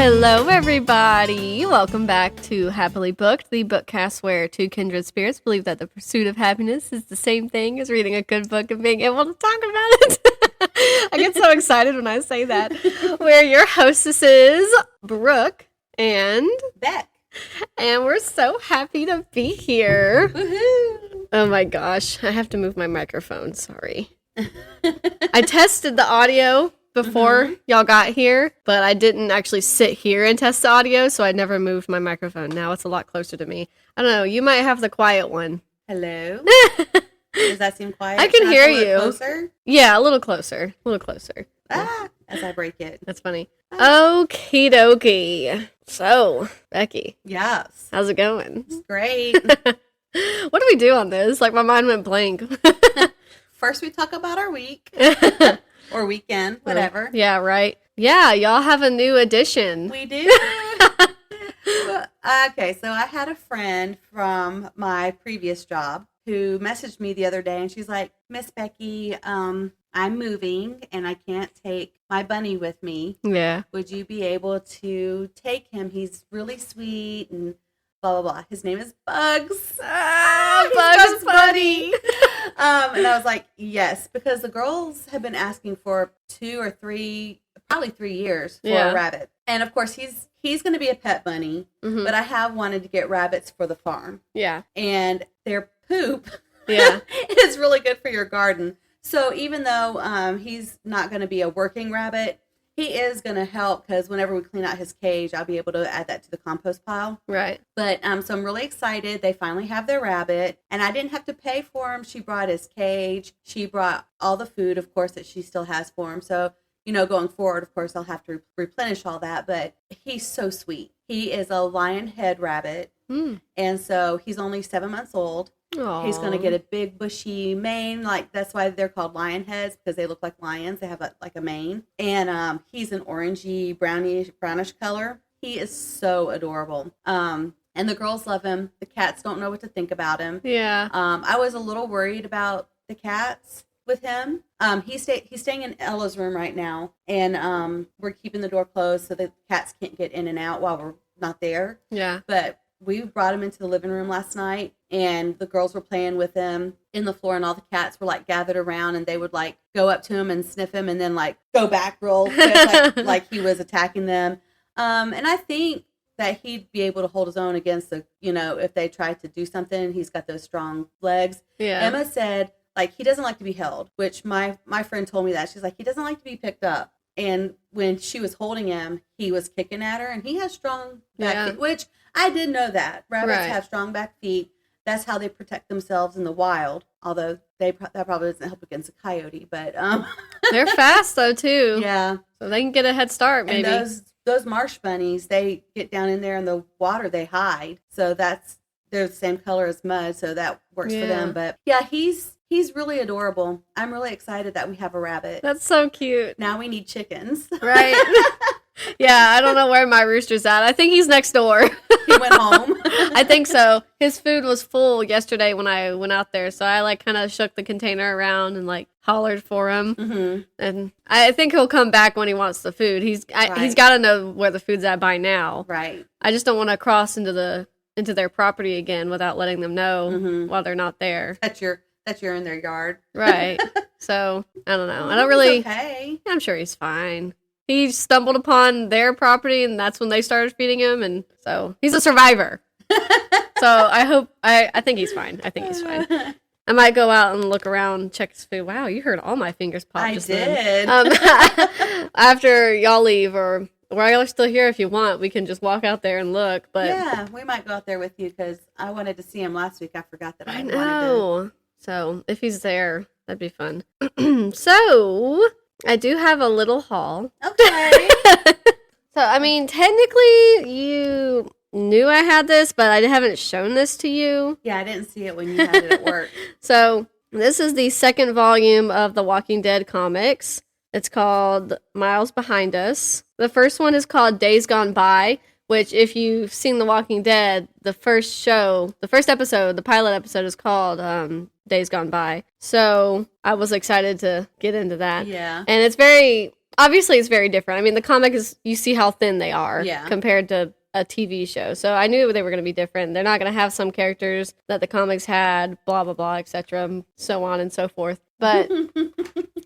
Hello, everybody. Welcome back to Happily Booked, the bookcast where two kindred spirits believe that the pursuit of happiness is the same thing as reading a good book and being able to talk about it. I get so excited when I say that. We're your hostesses, Brooke and Beck. And we're so happy to be here. Woohoo! Oh my gosh, I have to move my microphone. Sorry. I tested the audio before y'all got here, but I didn't actually sit here and test the audio, so I never moved my microphone. Now it's a lot closer to me. I don't know, you might have the quiet one. Hello? Does that seem quiet? I can hear you. Closer? Yeah, a little closer. A little closer. As I break it. That's funny. Okie dokie. So, Becky. Yes. How's it going? It's great. What do we do on this? Like, my mind went blank. First, we talk about our week. Or weekend, whatever. Yeah, right. Yeah, y'all have a new addition. We do. Okay, so I had a friend from my previous job who messaged me the other day, and she's like, Miss Becky, I'm moving, and I can't take my bunny with me. Yeah. Would you be able to take him? He's really sweet, and blah, blah, blah. His name is Bugs. Bugs Bunny. And I was like, yes, because the girls have been asking for 2 or 3, probably 3 years for a rabbit. And of course, he's going to be a pet bunny, but I have wanted to get rabbits for the farm. Yeah. And their poop is really good for your garden. So even though he's not going to be a working rabbit, he is going to help because whenever we clean out his cage, I'll be able to add that to the compost pile. Right. But so I'm really excited. They finally have their rabbit, and I didn't have to pay for him. She brought his cage. She brought all the food, of course, that she still has for him. So, going forward, of course, I'll have to replenish all that. But he's so sweet. He is a lion head rabbit, and so he's only 7 months old. Aww. He's going to get a big bushy mane. Like, that's why they're called lion heads, because they look like lions. They have a mane. And he's an orangey, brownish color. He is so adorable. And the girls love him. The cats don't know what to think about him. Yeah. I was a little worried about the cats with him. He's staying in Ella's room right now. And we're keeping the door closed so the cats can't get in and out while we're not there. Yeah. But we brought him into the living room last night, and the girls were playing with him in the floor, and all the cats were like gathered around, and they would like go up to him and sniff him and then like go back real quick like he was attacking them. And I think that he'd be able to hold his own against the, if they tried to do something. He's got those strong legs. Yeah. Emma said like he doesn't like to be held, which my friend told me that. She's like, he doesn't like to be picked up. And when she was holding him, he was kicking at her, and he has strong back feet, which I did know that. Rabbits have strong back feet. That's how they protect themselves in the wild, although that probably doesn't help against a coyote. But they're fast, though, too. Yeah. So they can get a head start, maybe. And those marsh bunnies, they get down in there in the water, they hide. So they're the same color as mud, so that works for them. But yeah, he's really adorable. I'm really excited that we have a rabbit. That's so cute. Now we need chickens. Right. Yeah, I don't know where my rooster's at. I think he's next door. He went home. I think so. His food was full yesterday when I went out there, so I like kind of shook the container around and like hollered for him. Mm-hmm. And I think he'll come back when he wants the food. He's got to know where the food's at by now. Right. I just don't want to cross into their property again without letting them know while they're not there. That you're in their yard. Right. So, I don't know. I don't really... Okay. I'm sure he's fine. He stumbled upon their property, and that's when they started feeding him, and so he's a survivor. So I think he's fine. I think he's fine. I might go out and look around, check his food. Wow, you heard all my fingers pop. I just did. Then. After y'all leave, or while y'all are still here, if you want, we can just walk out there and look. But yeah, we might go out there with you because I wanted to see him last week. I forgot that I know. wanted to. So if he's there, that'd be fun. So I do have a little haul. Okay. So, I mean, technically, you knew I had this, but I haven't shown this to you. Yeah, I didn't see it when you had it at work. So, this is the second volume of the Walking Dead comics. It's called Miles Behind Us. The first one is called Days Gone By, which, if you've seen The Walking Dead, the first episode, the pilot episode is called Days Gone By. So I was excited to get into that. Yeah. And it's very obviously it's very different. I mean, the comic is, you see how thin they are Yeah. compared to a TV show. So I knew they were going to be different. They're not going to have some characters that the comics had, blah, blah, blah, etc., so on and so forth. But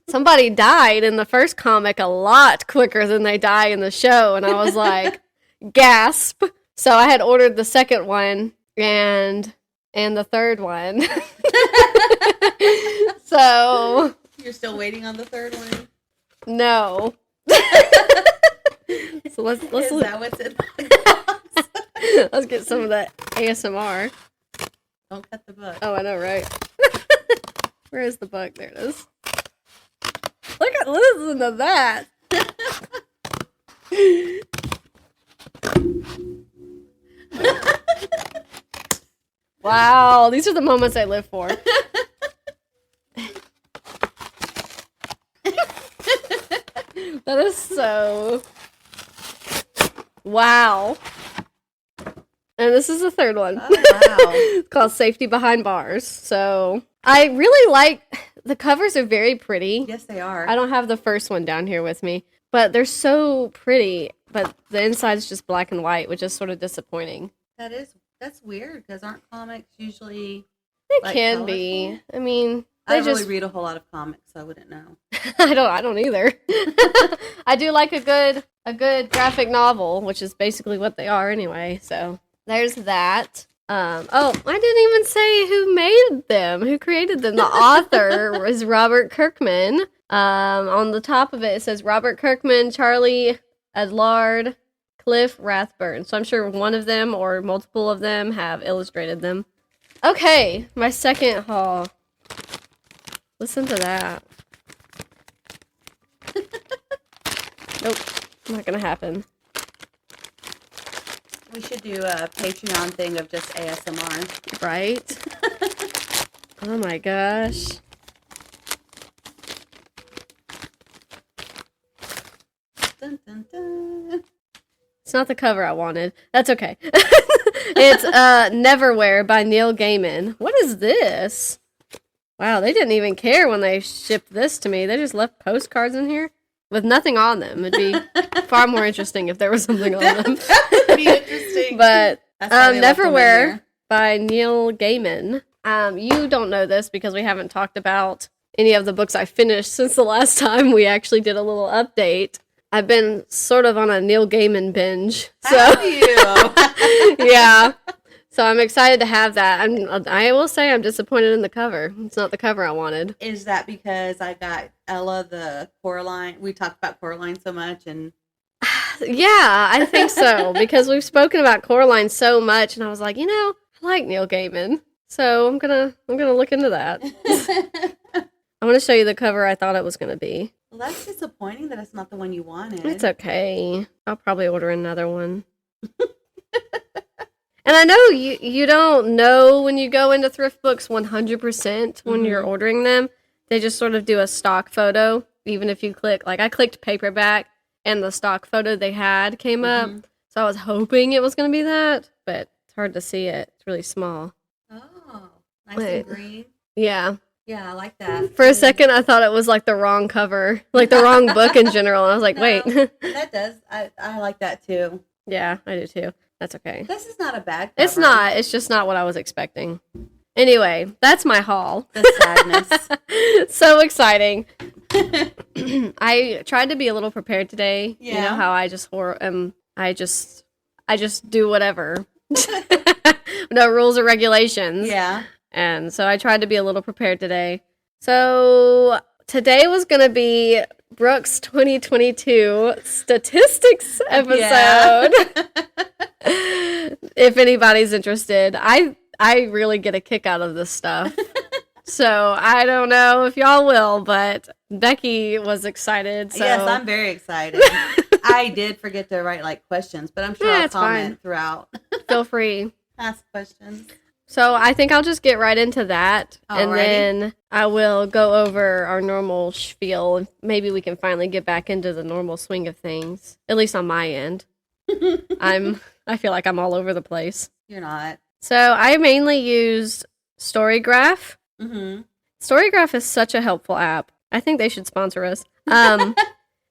somebody died in the first comic a lot quicker than they die in the show. And I was like, gasp. So I had ordered the second one and the third one. So You're still waiting on the third one? no. So let's Is that what's in the box? let's get some of that ASMR. Don't cut the book. Oh, I know, right? Where is the book? There it is. Listen to that. Wow, these are the moments I live for. That is so... Wow. And this is the third one. Oh, wow. It's called Safety Behind Bars. So I really like... The covers are very pretty. Yes, they are. I don't have the first one down here with me. But they're so pretty. But the inside's just black and white, which is sort of disappointing. That's weird, because aren't comics usually... They like, can colorful? be. I mean... I They don't just really read a whole lot of comics, so I wouldn't know. I don't either. I do like a good graphic novel, which is basically what they are anyway. So there's that. Oh, I didn't even say who made them, who created them. The author is Robert Kirkman. On the top of it says Robert Kirkman, Charlie Adlard, Cliff Rathburn. So I'm sure one of them or multiple of them have illustrated them. Okay, my second haul. Listen to that. Nope, not gonna happen. We should do a Patreon thing of just ASMR. Right? Oh my gosh. Dun, dun, dun. It's not the cover I wanted. That's okay. It's Neverwhere by Neil Gaiman. What is this? Wow, they didn't even care when they shipped this to me. They just left postcards in here with nothing on them. It'd be far more interesting if there was something on them. That would be interesting. But That's why they left them in Neverwhere there. by Neil Gaiman. You don't know this because we haven't talked about any of the books I finished since the last time we actually did a little update. I've been sort of on a Neil Gaiman binge. So Have you? yeah. So I'm excited to have that. I will say I'm disappointed in the cover. It's not the cover I wanted. Is that because I got Ella the Coraline? We talked about Coraline so much, and Yeah, I think so because we've spoken about Coraline so much, and I was like, I like Neil Gaiman, so I'm gonna look into that. I want to show you the cover I thought it was gonna be. well, that's disappointing that it's not the one you wanted. It's okay. I'll probably order another one. And I know you don't know when you go into thrift books 100% when you're ordering them. They just sort of do a stock photo, even if you click. Like, I clicked paperback, and the stock photo they had came up. So I was hoping it was going to be that, but it's hard to see it. It's really small. Oh, nice Wait. and green. Yeah. Yeah, I like that. For a second, I thought it was like the wrong cover, like the wrong book in general. And I was like, No. wait. That does. I like that too. Yeah, I do too. That's okay. This is not a bad cover. It's not. It's just not what I was expecting. Anyway, that's my haul. The sadness. So exciting. I tried to be a little prepared today. You know Yeah. how I just I just do whatever. No rules or regulations. Yeah. And so I tried to be a little prepared today. So today was going to be Brooke's 2022 statistics episode. Yeah. If anybody's interested. I really get a kick out of this stuff. So I don't know if y'all will, but Becky was excited. So Yes, I'm very excited. I did forget to write questions, but I'm sure Yeah, I'll it's fine. comment throughout. feel free. Ask questions. So I think I'll just get right into that. And Alrighty. then I will go over our normal spiel. And maybe we can finally get back into the normal swing of things. At least on my end. I feel like I'm all over the place. You're not. So I mainly used Storygraph. Mm-hmm. Storygraph is such a helpful app. I think they should sponsor us.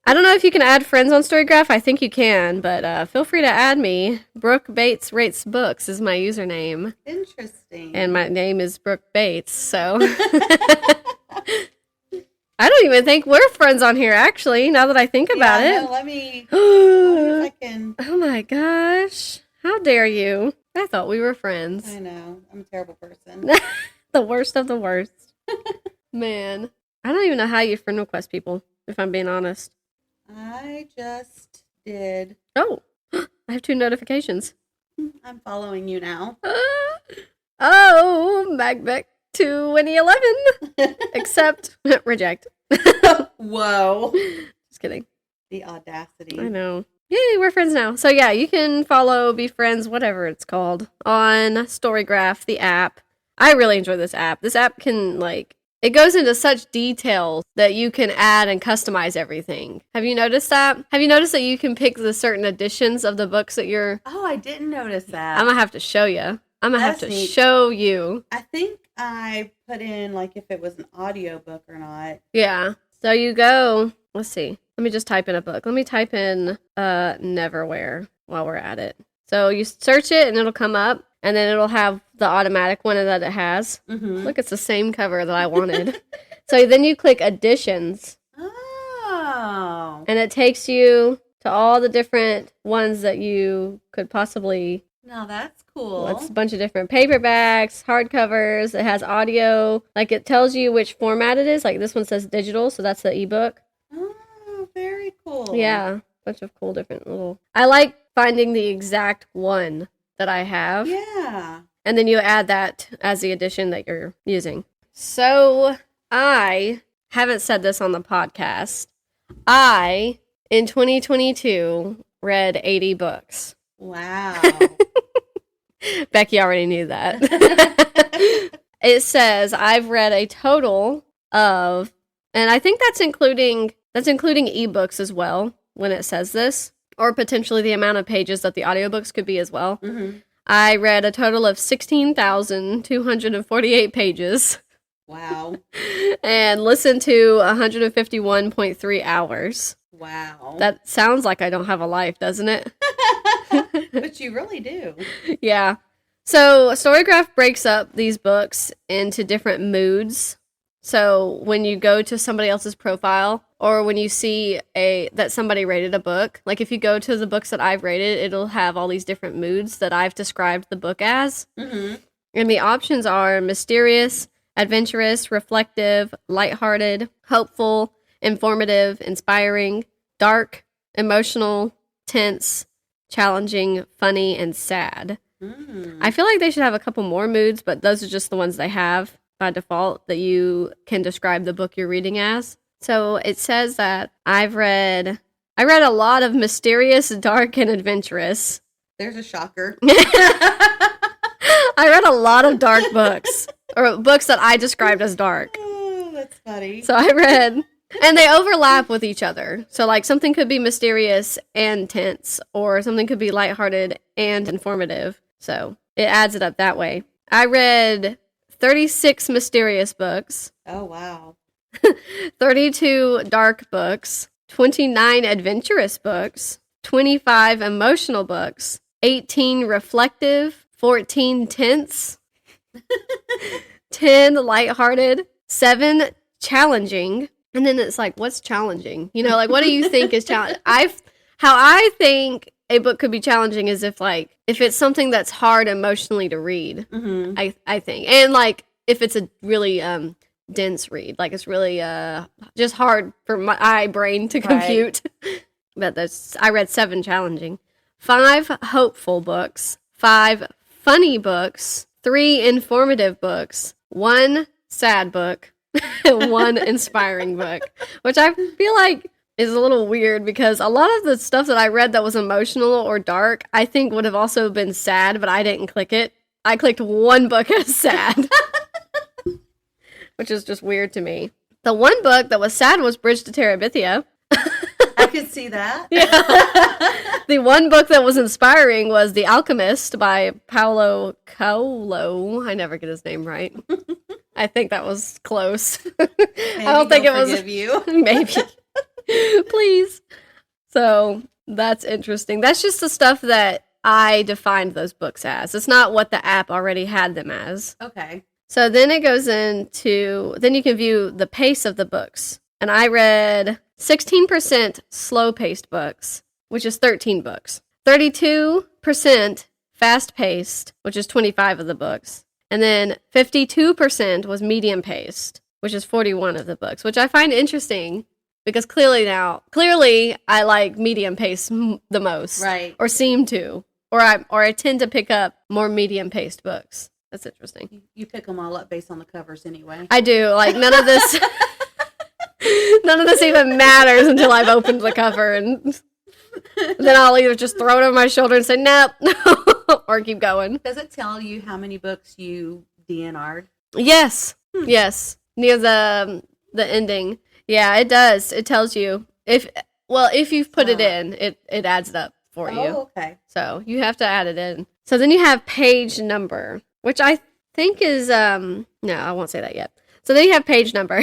I don't know if you can add friends on Storygraph. I think you can, but feel free to add me. Brooke Bates Rates Books is my username. Interesting. And my name is Brooke Bates, so... I don't even think we're friends on here, actually, now that I think about it. No, let me see if I can... Oh my gosh. How dare you? I thought we were friends. I know. I'm a terrible person. The worst of the worst. Man. I don't even know how you friend request people, if I'm being honest. I just did. Oh, I have 2 notifications. I'm following you now. Oh, MacBook 2011. Accept. Reject. Whoa. Just kidding. The audacity. I know. Yay, we're friends now. So yeah, you can follow, be friends, whatever it's called, on Storygraph, the app. I really enjoy this app. This app can, like, it goes into such detail that you can add and customize everything. Have you noticed that? Have you noticed that you can pick the certain editions of the books that you're... Oh, I didn't notice that. I'm going to have to show you. I'm going to have to neat. show you. I think I put in, like, if it was an audiobook or not. Yeah. So you go... Let's see. Let me just type in a book. Let me type in Neverwhere while we're at it. So you search it and it'll come up. And then it'll have the automatic one that it has. Mm-hmm. Look, it's the same cover that I wanted. So then you click Editions. Oh. And it takes you to all the different ones that you could possibly... No, that's cool. It's a bunch of different paperbacks, hardcovers. It has audio. Like, it tells you which format it is. Like, this one says digital, so that's the ebook. Oh, very cool. Yeah. Bunch of cool different little... I like finding the exact one that I have. Yeah. And then you add that as the edition that you're using. So I haven't said this on the podcast. I, in 2022, read 80 books. Wow. Becky already knew that. It says I've read a total of, and I think that's including ebooks as well when it says this. Or potentially the amount of pages that the audiobooks could be as well. Mm-hmm. I read a total of 16,248 pages. Wow. And listened to 151.3 hours. Wow. That sounds like I don't have a life, doesn't it? But you really do. Yeah. So Storygraph breaks up these books into different moods. So when you go to somebody else's profile, or when you see that somebody rated a book, like if you go to the books that I've rated, it'll have all these different moods that I've described the book as. Mm-hmm. And the options are mysterious, adventurous, reflective, lighthearted, hopeful, informative, inspiring, dark, emotional, tense, challenging, funny, and sad. Mm. I feel like they should have a couple more moods, but those are just the ones they have by default that you can describe the book you're reading as. So it says that I read a lot of mysterious, dark, and adventurous. There's a shocker. I read a lot of dark books, or books that I described as dark. Oh, that's funny. So I read, and they overlap with each other. So like something could be mysterious and tense, or something could be lighthearted and informative. So it adds it up that way. I read 36 mysterious books. Oh, wow. 32 dark books, 29 adventurous books, 25 emotional books, 18 reflective, 14 tense, 10 lighthearted, 7 challenging. And then it's like, what's challenging? You know, like, what do you think is challenging? How I think a book could be challenging is if it's something that's hard emotionally to read. Mm-hmm. I think. And like, if it's a really dense read, like it's really just hard for my brain to compute. Right. But I read 7 challenging, 5 hopeful books, 5 funny books, 3 informative books, 1 sad book, and 1 inspiring book, which I feel like is a little weird because a lot of the stuff that I read that was emotional or dark, I think would have also been sad, but I didn't click it. I clicked 1 book as sad. Which is just weird to me. The 1 book that was sad was Bridge to Terabithia. I could see that. Yeah. The 1 book that was inspiring was The Alchemist by Paulo Coelho. I never get his name right. I think that was close. Maybe I don't think it was. Forgive you. Maybe. Please. So that's interesting. That's just the stuff that I defined those books as. It's not what the app already had them as. Okay. So then it goes into, then you can view the pace of the books. And I read 16% slow-paced books, which is 13 books. 32% fast-paced, which is 25 of the books. And then 52% was medium-paced, which is 41 of the books, which I find interesting because clearly I like medium-paced the most. Right. Or seem to. Or I tend to pick up more medium-paced books. That's interesting. You pick them all up based on the covers anyway. I do. Like, none of this even matters until I've opened the cover, and then I'll either just throw it over my shoulder and say, nope, or keep going. Does it tell you how many books you DNR'd? Yes. Yes. Near the ending. Yeah, it does. It tells you. If you've put it in, it adds it up for you. Oh, okay. So you have to add it in. So then you have page number, which I think is, no, I won't say that yet. So then you have page number.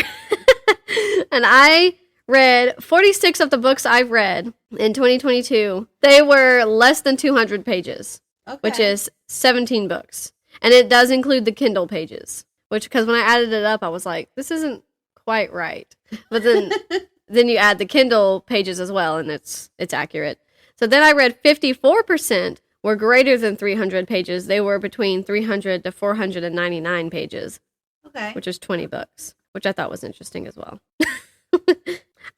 And I read 46 of the books I've read in 2022. They were less than 200 pages, which is 17 books. And it does include the Kindle pages, because when I added it up, I was like, this isn't quite right. But then you add the Kindle pages as well, and it's accurate. So then I read 54% were greater than 300 pages. They were between 300 to 499 pages. Okay. Which is 20 books, which I thought was interesting as well.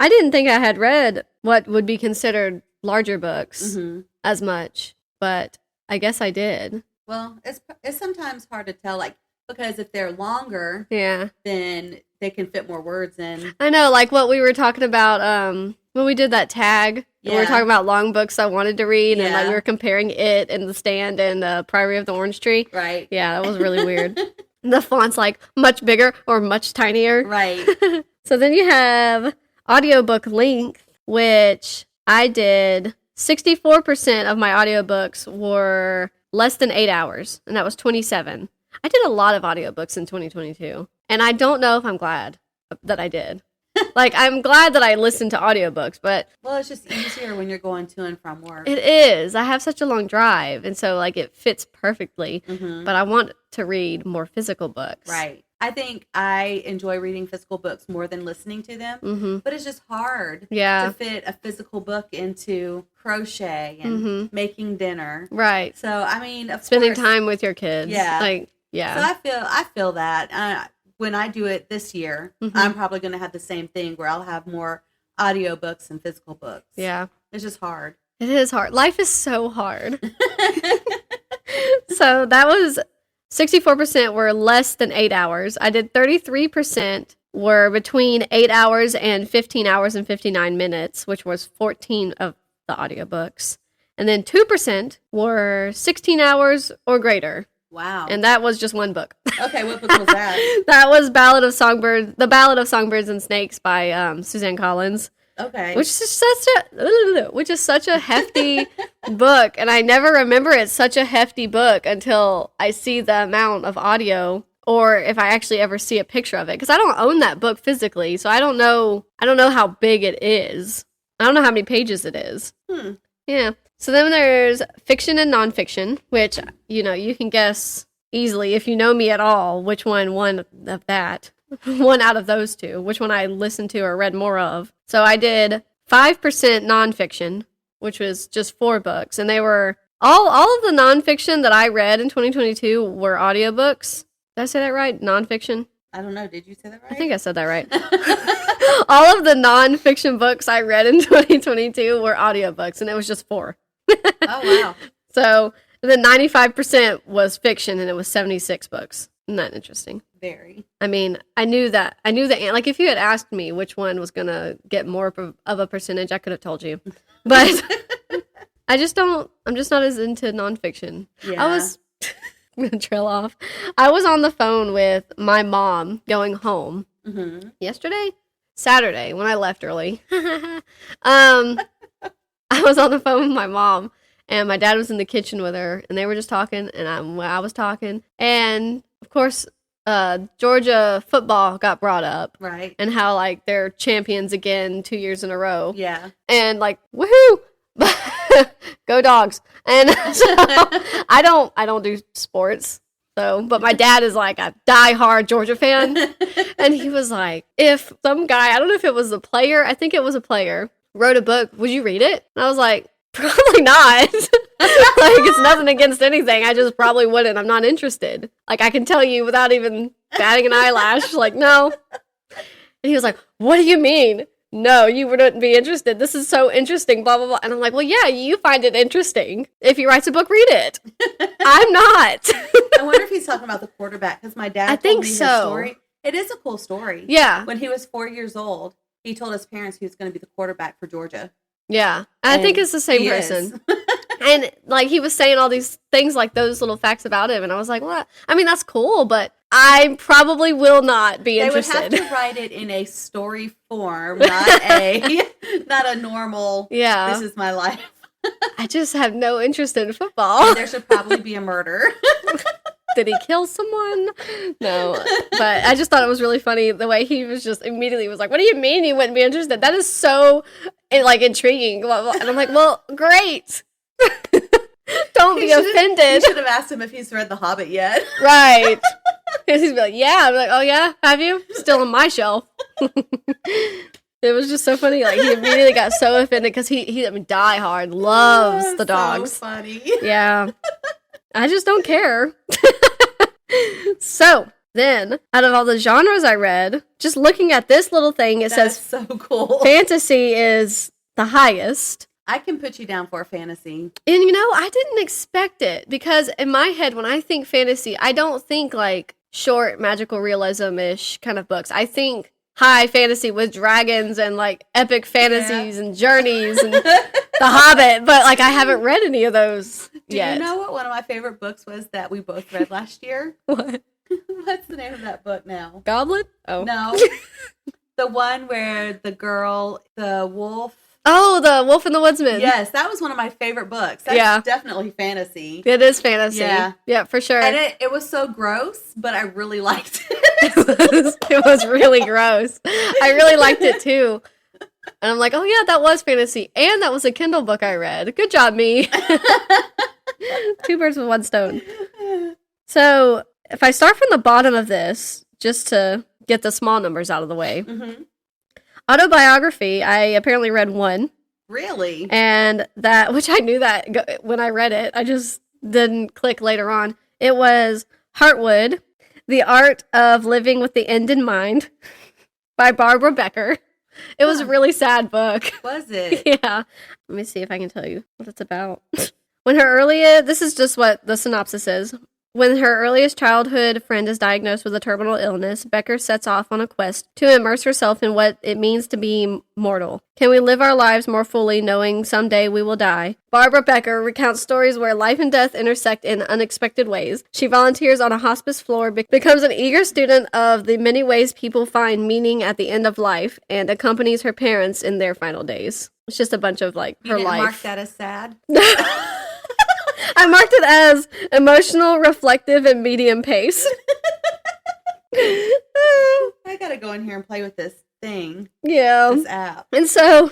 I didn't think I had read what would be considered larger books as much, but I guess I did. Well, it's sometimes hard to tell, like, because if they're longer, then they can fit more words in. I know, like what we were talking about when we did that tag. We were talking about long books I wanted to read, and like we were comparing it and The Stand and Priory of the Orange Tree. Right. Yeah, that was really weird. The font's like much bigger or much tinier. Right. So then you have audiobook length, which I did 64% of my audiobooks were less than 8 hours, and that was 27. I did a lot of audiobooks in 2022, and I don't know if I'm glad that I did. Like, I'm glad that I listened to audiobooks, but... Well, it's just easier when you're going to and from work. It is. I have such a long drive, and so, like, it fits perfectly, but I want to read more physical books. Right. I think I enjoy reading physical books more than listening to them, but it's just hard to fit a physical book into crochet and making dinner. Right. So, I mean, spending time with your kids. Yeah. Like, yeah. So I feel that. When I do it this year, I'm probably going to have the same thing where I'll have more audiobooks and physical books. Yeah. It's just hard. It is hard. Life is so hard. So that was 64% were less than 8 hours. I did 33% were between 8 hours and 15 hours and 59 minutes, which was 14 of the audiobooks. And then 2% were 16 hours or greater. Wow. And that was just one book. Okay, what book was that? That was The Ballad of Songbirds and Snakes by Suzanne Collins. Okay. Which is such a hefty book, and I never remember it's such a hefty book until I see the amount of audio, or if I actually ever see a picture of it, because I don't own that book physically, so I don't know how big it is. I don't know how many pages it is. Yeah. So then there's fiction and nonfiction, which, you can guess easily if you know me at all, which one of that. One out of those two, which one I listened to or read more of. So I did 5% nonfiction, which was just 4 books. And they were, all of the nonfiction that I read in 2022 were audiobooks. Did I say that right? Nonfiction? I don't know. Did you say that right? I think I said that right. All of the nonfiction books I read in 2022 were audiobooks, and it was just 4. Oh, wow. So then 95% was fiction, and it was 76 books. Isn't that interesting? Very. I mean, I knew the like, if you had asked me which one was going to get more of a percentage, I could have told you. But I'm just not as into nonfiction. Yeah. I'm going to trail off. I was on the phone with my mom going home Saturday, when I left early. I was on the phone with my mom, and my dad was in the kitchen with her, and they were just talking, and I was talking. And, of course, Georgia football got brought up. Right. And how, like, they're champions again 2 years in a row. Yeah. And, like, woohoo! Go Dogs. And so I don't do sports. So, but my dad is like a diehard Georgia fan. And he was like, if some guy, I don't know if it was a player, I think it was a player, wrote a book, would you read it? And I was like, probably not. Like, it's nothing against anything. I just probably wouldn't. I'm not interested. Like, I can tell you without even batting an eyelash, like, no. And he was like, what do you mean? No, you wouldn't be interested. This is so interesting, blah, blah, blah. And I'm like, well, yeah, you find it interesting. If he writes a book, read it. I'm not. I wonder if he's talking about the quarterback, because my dad told me his story. It is a cool story. Yeah. When he was 4 years old, he told his parents he was going to be the quarterback for Georgia. Yeah. I think it's the same person. And, like, he was saying all these things, like, those little facts about him. And I was like, well, I mean, that's cool, but I probably will not be interested. They would have to write it in a story form, not a normal, this is my life. I just have no interest in football. And there should probably be a murder. Did he kill someone? No. But I just thought it was really funny the way he was just immediately was like, what do you mean you wouldn't be interested? That is so, like, intriguing. And I'm like, well, great. Don't be offended. You should have asked him if he's read The Hobbit yet. Right. He's be like, yeah. I'm like, oh, yeah? Have you? Still on my shelf. It was just so funny. Like, he immediately got so offended because he I mean, die hard, loves the dogs. So funny. Yeah. I just don't care. So, then, out of all the genres I read, just looking at this little thing, it says so cool. Fantasy is the highest. I can put you down for a fantasy. And, you know, I didn't expect it because in my head, when I think fantasy, I don't think, like, short magical realism-ish kind of books. I think high fantasy with dragons and, like, epic fantasies and journeys and The Hobbit, but, like, I haven't read any of those yet. Do you know what one of my favorite books was that we both read last year? What? What's the name of that book now? Goblin? Oh. No. The one where the wolf. Oh, The Wolf and the Woodsman. Yes, that was one of my favorite books. That's definitely fantasy. It is fantasy. Yeah, for sure. And it was so gross, but I really liked it. It was really gross. I really liked it too. And I'm like, oh yeah, that was fantasy. And that was a Kindle book I read. Good job, me. 2 birds with 1 stone. So, if I start from the bottom of this, just to get the small numbers out of the way. Mm-hmm. Autobiography, I apparently read 1. Really? And that, which I knew that when I read it, I just didn't click later on. It was Heartwood, The Art of Living with the End in Mind by Barbara Becker. It was a really sad book. Was it? Yeah. Let me see if I can tell you what it's about. This is just what the synopsis is. When her earliest childhood friend is diagnosed with a terminal illness, Becker sets off on a quest to immerse herself in what it means to be mortal. Can we live our lives more fully knowing someday we will die? Barbara Becker recounts stories where life and death intersect in unexpected ways. She volunteers on a hospice floor, becomes an eager student of the many ways people find meaning at the end of life, and accompanies her parents in their final days. It's just a bunch of, like, her life. Mark that as sad? I marked it as emotional, reflective, and medium pace. I gotta go in here and play with this thing. Yeah. This app. And so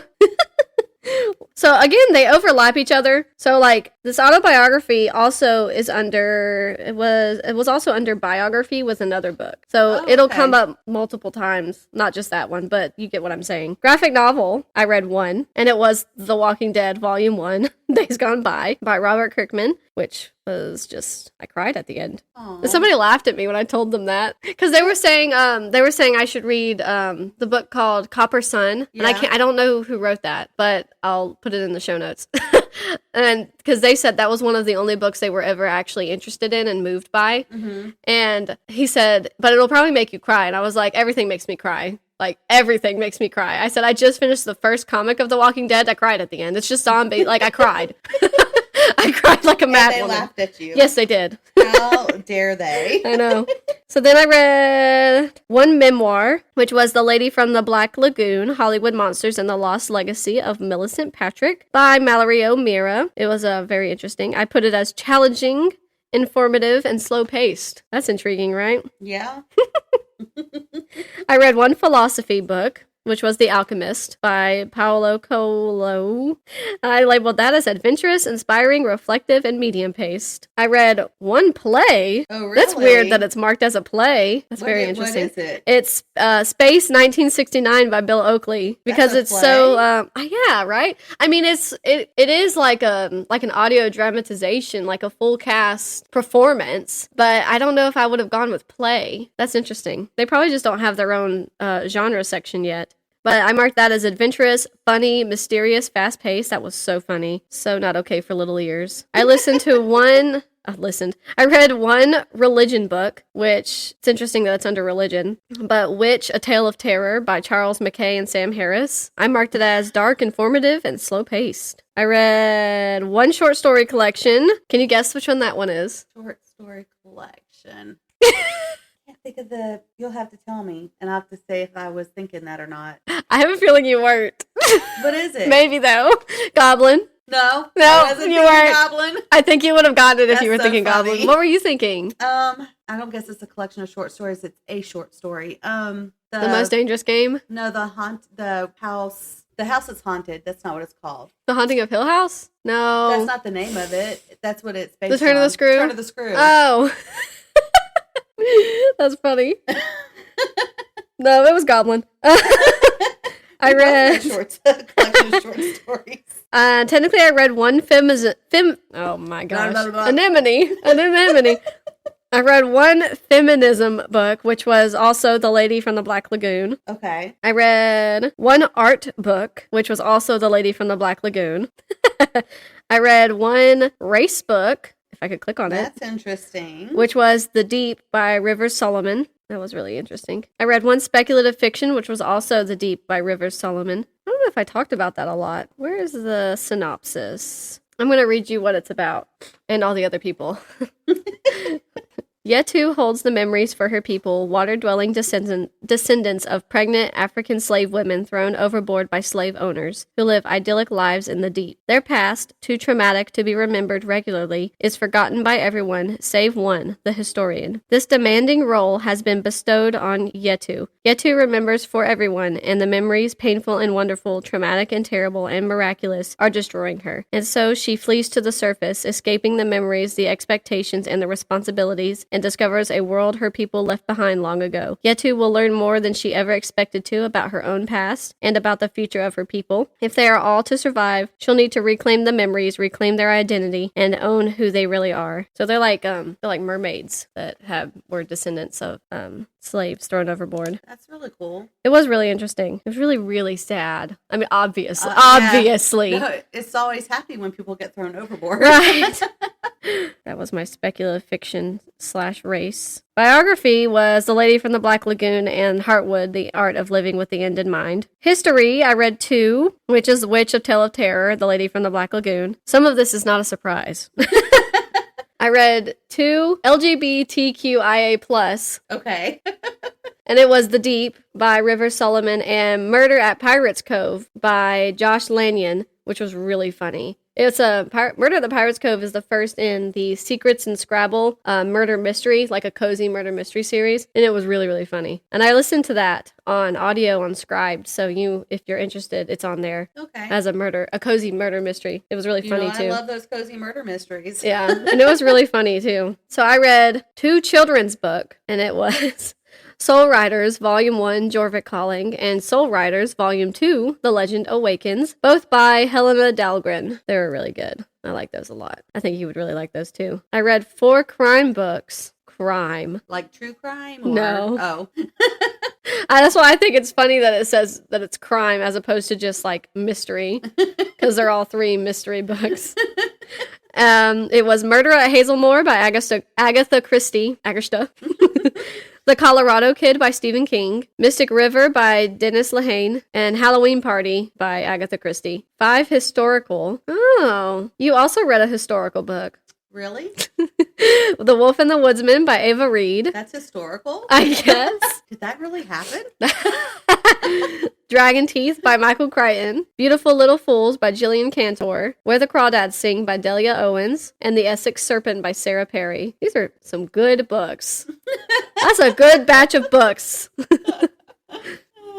again, they overlap each other. So, like, this autobiography also is it was also under biography with another book. So it'll come up multiple times, not just that one, but you get what I'm saying. Graphic novel, I read 1, and it was The Walking Dead Volume 1, Days Gone by Robert Kirkman, which was just, I cried at the end. And somebody laughed at me when I told them that, because they were saying I should read the book called Copper Sun, and I don't know who wrote that, but I'll put it in the show notes. And because they said that was one of the only books they were ever actually interested in and moved by. Mm-hmm. And he said, but it'll probably make you cry. And I was like, everything makes me cry. Like, everything makes me cry. I said, I just finished the first comic of The Walking Dead. I cried at the end. It's just zombie. Like, I cried. I cried like a mad woman. They laughed at you. Yes, they did. How dare they? I know. So then I read 1 memoir, which was The Lady from the Black Lagoon, Hollywood Monsters and the Lost Legacy of Millicent Patrick by Mallory O'Meara. It was very interesting. I put it as challenging informative, and slow-paced. That's intriguing, right? Yeah. I read one philosophy book, which was The Alchemist by Paulo Coelho. I labeled that as adventurous, inspiring, reflective, and medium-paced. I read one play. Oh, really? That's weird that it's marked as a play. That's very interesting. What is it? It's Space 1969 by Bill Oakley. Because it's so, yeah, right? I mean, it is like an audio dramatization, like a full cast performance, but I don't know if I would have gone with play. That's interesting. They probably just don't have their own genre section yet. But I marked that as adventurous, funny, mysterious, fast-paced. That was so funny. So not okay for little ears. I read one religion book, which, it's interesting that it's under religion, but Witch, A Tale of Terror by Charles Mackay and Sam Harris. I marked it as dark, informative, and slow-paced. I read one short story collection. Can you guess which one that one is? Short story collection. Think of you'll have to tell me, and I'll have to say if I was thinking that or not. I have a feeling you weren't. What is it? Maybe, though. Goblin. No, you weren't. Goblin. I think you would have gotten it if you were thinking funny. Goblin. What were you thinking? I don't guess it's a collection of short stories. It's a short story. The Most Dangerous Game? No, the house that's haunted. That's not what it's called. The Haunting of Hill House? No. That's not the name of it. That's what it's based on. The Turn of the Screw? Turn of the Screw. Oh. That's funny. No, it was Goblin. I read collection of short stories. Technically, I read one oh my gosh, anemone. I read one feminism book, which was also The Lady from the Black Lagoon. Okay. I read one art book, which was also The Lady from the Black Lagoon. I read one race book. If I could click on it. That's interesting. Which was The Deep by Rivers Solomon. That was really interesting. I read one speculative fiction, which was also The Deep by Rivers Solomon. I don't know if I talked about that a lot. Where is the synopsis? I'm going to read you what it's about and all the other people. Yetu holds the memories for her people, water-dwelling descendants of pregnant African slave women thrown overboard by slave owners, who live idyllic lives in the deep. Their past, too traumatic to be remembered regularly, is forgotten by everyone, save one, the historian. This demanding role has been bestowed on Yetu. Yetu remembers for everyone, and the memories, painful and wonderful, traumatic and terrible and miraculous, are destroying her. And so she flees to the surface, escaping the memories, the expectations, and the responsibilities, and discovers a world her people left behind long ago. Yetu will learn more than she ever expected to about her own past and about the future of her people. If they are all to survive, she'll need to reclaim the memories, reclaim their identity, and own who they really are. So they're like mermaids that were descendants of slaves thrown overboard. That's really cool. It was really interesting. It was really, really sad. I mean, obviously. Yeah. No, it's always happy when people get thrown overboard. Right. That was my speculative fiction / race. Biography was The Lady from the Black Lagoon and Heartwood, The Art of Living with the End in Mind. History, I read 2, which is Witch, A Tale of Terror, The Lady from the Black Lagoon. Some of this is not a surprise. I read 2 LGBTQIA+. Okay. And it was The Deep by Rivers Solomon and Murder at Pirates Cove by Josh Lanyon, which was really funny. It's Murder at the Pirates Cove is the first in the Secrets and Scrabble murder mystery, like a cozy murder mystery series, and it was really, really funny. And I listened to that on audio on Scribd, so if you're interested, it's on there. Okay. As a cozy murder mystery. It was really funny too. I love those cozy murder mysteries. Yeah, and it was really funny too. So I read 2 children's books, and it was Soul Riders, Volume 1, Jorvik Calling, and Soul Riders, Volume 2, The Legend Awakens, both by Helena Dahlgren. They were really good. I like those a lot. I think you would really like those too. I read 4 crime books. Crime. Like true crime? No. Oh. That's why I think it's funny that it says that it's crime as opposed to just like mystery, because they're all 3 mystery books. It was Murder at Hazelmoor by Agatha Christie. The Colorado Kid by Stephen King, Mystic River by Dennis Lehane, and Halloween Party by Agatha Christie. 5 historical. Oh, you also read a historical book. Really? The Wolf and the Woodsman by Ava Reed. That's historical? I guess. Did that really happen? Dragon Teeth by Michael Crichton. Beautiful Little Fools by Gillian Cantor. Where the Crawdads Sing by Delia Owens. And The Essex Serpent by Sarah Perry. These are some good books. That's a good batch of books.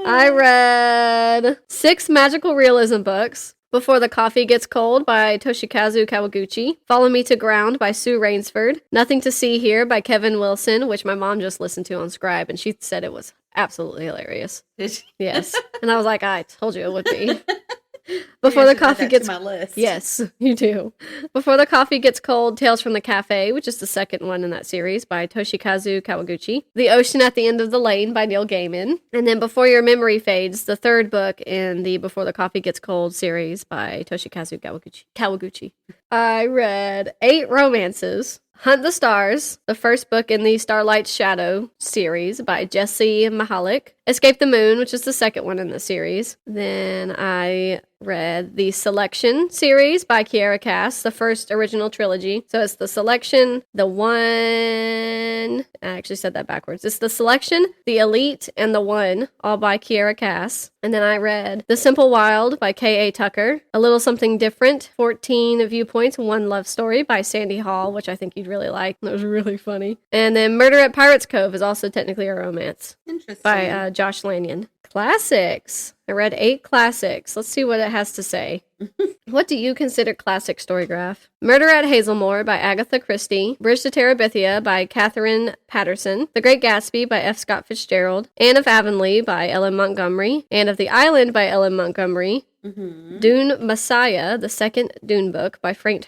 I read 6 magical realism books. Before the Coffee Gets Cold by Toshikazu Kawaguchi. Follow Me to Ground by Sue Rainsford. Nothing to See Here by Kevin Wilson, which my mom just listened to on Scribe, and she said it was absolutely hilarious. Did she? Yes. And I was like, I told you it would be. Before the Coffee Gets my list. Yes, you do. Before the Coffee Gets Cold, Tales from the Cafe, which is the second one in that series by Toshikazu Kawaguchi. The Ocean at the End of the Lane by Neil Gaiman. And then Before Your Memory Fades, the third book in the Before the Coffee Gets Cold series by Toshikazu Kawaguchi. I read 8 romances. Hunt the Stars, the first book in the Starlight Shadow series by Jesse Mahalik. Escape the Moon, which is the second one in the series. Then I read the Selection series by Kiera Cass, the first original trilogy. So it's the Selection, the One... I actually said that backwards. It's the Selection, the Elite, and the One, all by Kiera Cass. And then I read The Simple Wild by K.A. Tucker, A Little Something Different, 14 Viewpoints, One Love Story by Sandy Hall, which I think you'd really like. That was really funny. And then Murder at Pirates Cove is also technically a romance. Interesting. By Josh Lanyon. Classics. I read 8 classics. Let's see what it has to say. What do you consider classic Storygraph? Murder at Hazelmoor by Agatha Christie. Bridge to Terabithia by Catherine Patterson. The Great Gatsby by F. Scott Fitzgerald. Anne of Avonlea by Ellen Montgomery. Anne of the Island by Ellen Montgomery. Mm-hmm. Dune Messiah, the second Dune book by Frank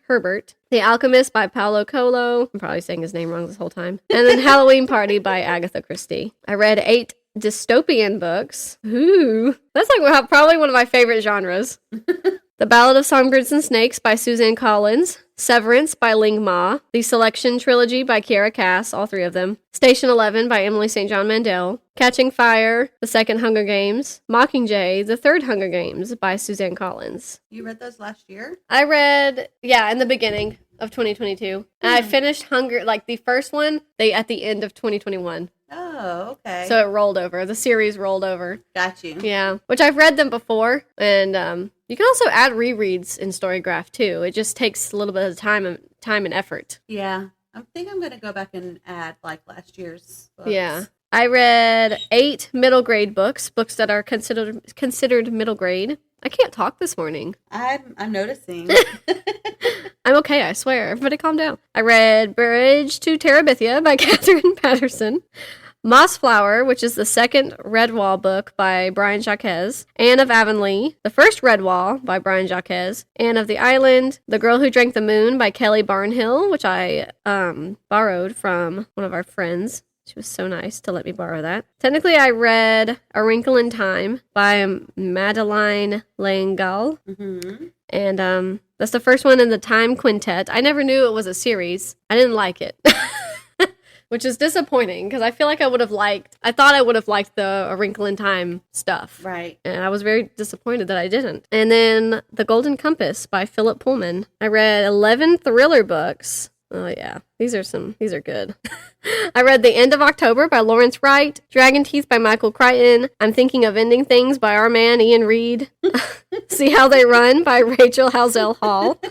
Herbert. The Alchemist by Paulo Coelho. I'm probably saying his name wrong this whole time. And then Halloween Party by Agatha Christie. I read 8 dystopian books. Ooh, that's like probably one of my favorite genres. The Ballad of Songbirds and Snakes by Suzanne Collins. Severance by Ling Ma. The Selection Trilogy by Kiera Cass, all 3 of them. Station 11 by Emily St. John Mandel. Catching Fire, the second Hunger Games. Mockingjay, the third Hunger Games by Suzanne Collins. You read those last year? I read, in the beginning of 2022. And I finished the first one, at the end of 2021. Oh, okay. So it rolled over. The series rolled over. Got you. Yeah, which I've read them before, and you can also add rereads in Storygraph too. It just takes a little bit of time and effort. Yeah, I think I'm going to go back and add like last year's books. Yeah. I read 8 middle grade books that are considered middle grade. I can't talk this morning. I'm noticing. I'm okay, I swear. Everybody calm down. I read Bridge to Terabithia by Catherine Patterson. Mossflower, which is the second Redwall book by Brian Jacques. Anne of Avonlea, the first Redwall by Brian Jacques. Anne of the Island, The Girl Who Drank the Moon by Kelly Barnhill, which I borrowed from one of our friends. She was so nice to let me borrow that. Technically, I read A Wrinkle in Time by Madeline Langal. Mm-hmm. And that's the first one in the Time Quintet. I never knew it was a series. I didn't like it. Which is disappointing, because I feel like I thought I would have liked the A Wrinkle in Time stuff. Right. And I was very disappointed that I didn't. And then The Golden Compass by Philip Pullman. I read 11 thriller books. Oh, yeah. These are good. I read The End of October by Lawrence Wright. Dragon Teeth by Michael Crichton. I'm Thinking of Ending Things by our man Ian Reid. See How They Run by Rachel Halsell Hall.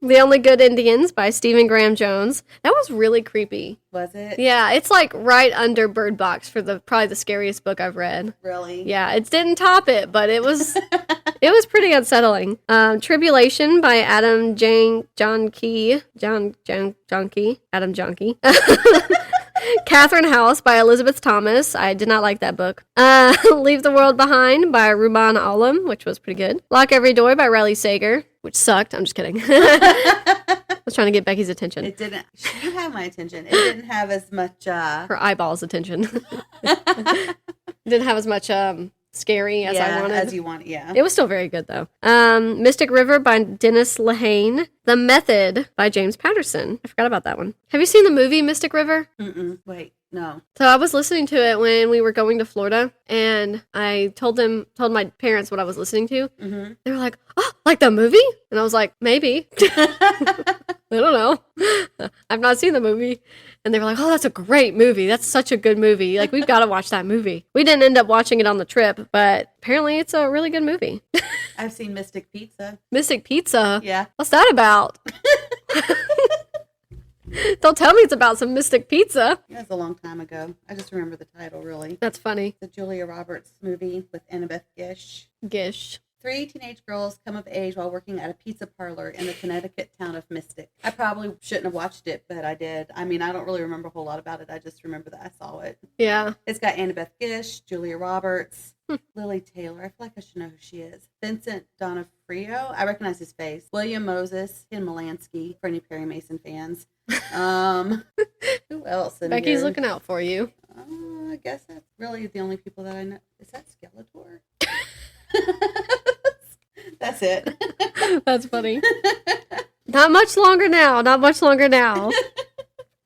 The Only Good Indians by Stephen Graham Jones. That was really creepy. Was it? Yeah, it's like right under Bird Box for probably the scariest book I've read. Really? Yeah, it didn't top it, but it was it was pretty unsettling. Tribulation by Adam Jonke. Adam Jonke. Catherine House by Elizabeth Thomas. I did not like that book. Leave the World Behind by Ruban Alam, which was pretty good. Lock Every Door by Riley Sager, which sucked. I'm just kidding. I was trying to get Becky's attention. It didn't. You have my attention. It didn't have as much... Her eyeballs attention. Didn't have as much... scary as I wanted. As you want, yeah. It was still very good, though. Mystic River by Dennis Lehane. The Method by James Patterson. I forgot about that one. Have you seen the movie Mystic River? Wait, no. So I was listening to it when we were going to Florida, and I told my parents what I was listening to. Mm-hmm. They were like, "Oh, like the movie?" And I was like, "Maybe." I don't know. I've not seen the movie. And they were like, "Oh, that's a great movie. That's such a good movie. Like, we've got to watch that movie." We didn't end up watching it on the trip, but apparently it's a really good movie. I've seen Mystic Pizza. Mystic Pizza? Yeah. What's that about? Don't tell me it's about some Mystic Pizza. It was a long time ago. I just remember the title, really. That's funny. The Julia Roberts movie with Annabeth Gish. Gish. 3 teenage girls come of age while working at a pizza parlor in the Connecticut town of Mystic. I probably shouldn't have watched it, but I did. I mean, I don't really remember a whole lot about it. I just remember that I saw it. Yeah. It's got Annabeth Gish, Julia Roberts, Lily Taylor. I feel like I should know who she is. Vincent D'Onofrio. I recognize his face. William Moses, Ken Molansky, for any Perry Mason fans. Who else in Becky's here? looking out for you. I guess that's really the only people that I know. Is that Skeletor? That's it. That's funny. Not much longer now. Not much longer now.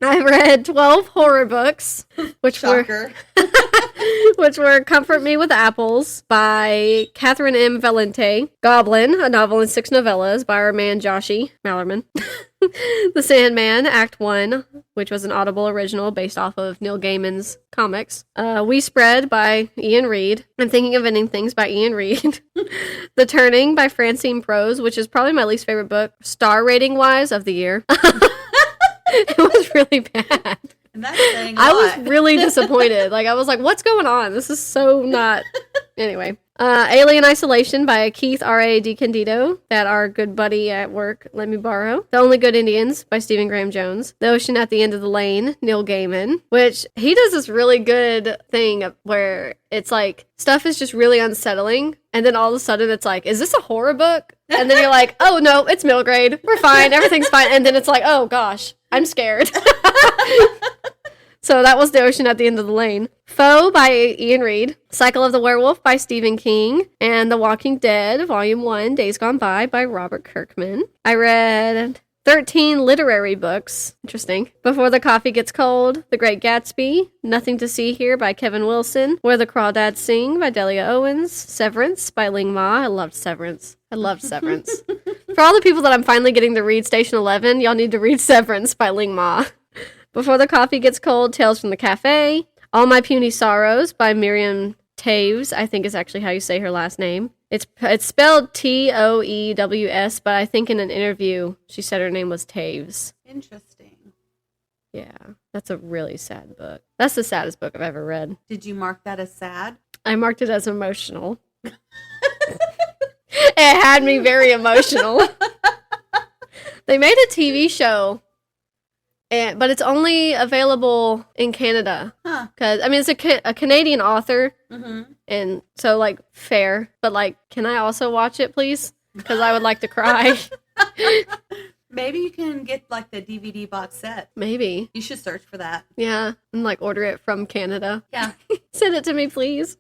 I read 12 horror books, which were Comfort Me with Apples by Catherine M. Valente, Goblin, a novel in 6 novellas by our man Joshy Mallerman, The Sandman, Act 1, which was an Audible original based off of Neil Gaiman's comics, We Spread by Ian Reid, I'm Thinking of Ending Things by Ian Reid, The Turning by Francine Prose, which is probably my least favorite book, star rating-wise, of the year. It was really bad. And that's saying a I lot. was really disappointed. Like, I was like, what's going on? This is so not... Anyway. Alien Isolation by Keith R.A. DiCandido, that our good buddy at work let me borrow. The Only Good Indians by Stephen Graham Jones. The Ocean at the End of the Lane, Neil Gaiman, which he does this really good thing where it's like, stuff is just really unsettling, and then all of a sudden it's like, is this a horror book? And then you're like, oh no, it's middle grade. We're fine. Everything's fine. And then it's like, oh gosh, I'm scared. So that was The Ocean at the End of the Lane. Foe by Ian Reid. Cycle of the Werewolf by Stephen King. And The Walking Dead, Volume 1, Days Gone by Robert Kirkman. I read 13 literary books. Interesting. Before the Coffee Gets Cold, The Great Gatsby. Nothing to See Here by Kevin Wilson. Where the Crawdads Sing by Delia Owens. Severance by Ling Ma. I loved Severance. I loved Severance. For all the people that I'm finally getting to read Station 11, y'all need to read Severance by Ling Ma. Before the Coffee Gets Cold, Tales from the Cafe. All My Puny Sorrows by Miriam Taves, I think is actually how you say her last name. It's spelled Toews, but I think in an interview she said her name was Taves. Interesting. Yeah, that's a really sad book. That's the saddest book I've ever read. Did you mark that as sad? I marked it as emotional. It had me very emotional. They made a TV show. But it's only available in Canada. Huh. Because, I mean, it's a Canadian author. Mm-hmm. And so, like, fair. But, like, can I also watch it, please? Because I would like to cry. Maybe you can get, like, the DVD box set. Maybe. You should search for that. Yeah. And, like, order it from Canada. Yeah. Send it to me, please.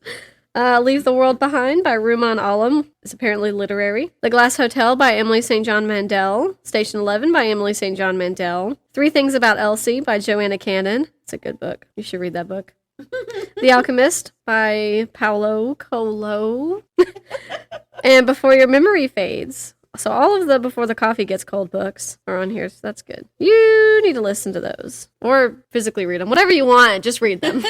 Leave the World Behind by Rumaan Alam. It's apparently literary. The Glass Hotel by Emily St. John Mandel. Station 11 by Emily St. John Mandel. 3 Things About Elsie by Joanna Cannon. It's a good book. You should read that book. The Alchemist by Paulo Coelho. And Before Your Memory Fades. So all of the Before the Coffee Gets Cold books are on here, so that's good. You need to listen to those. Or physically read them. Whatever you want, just read them.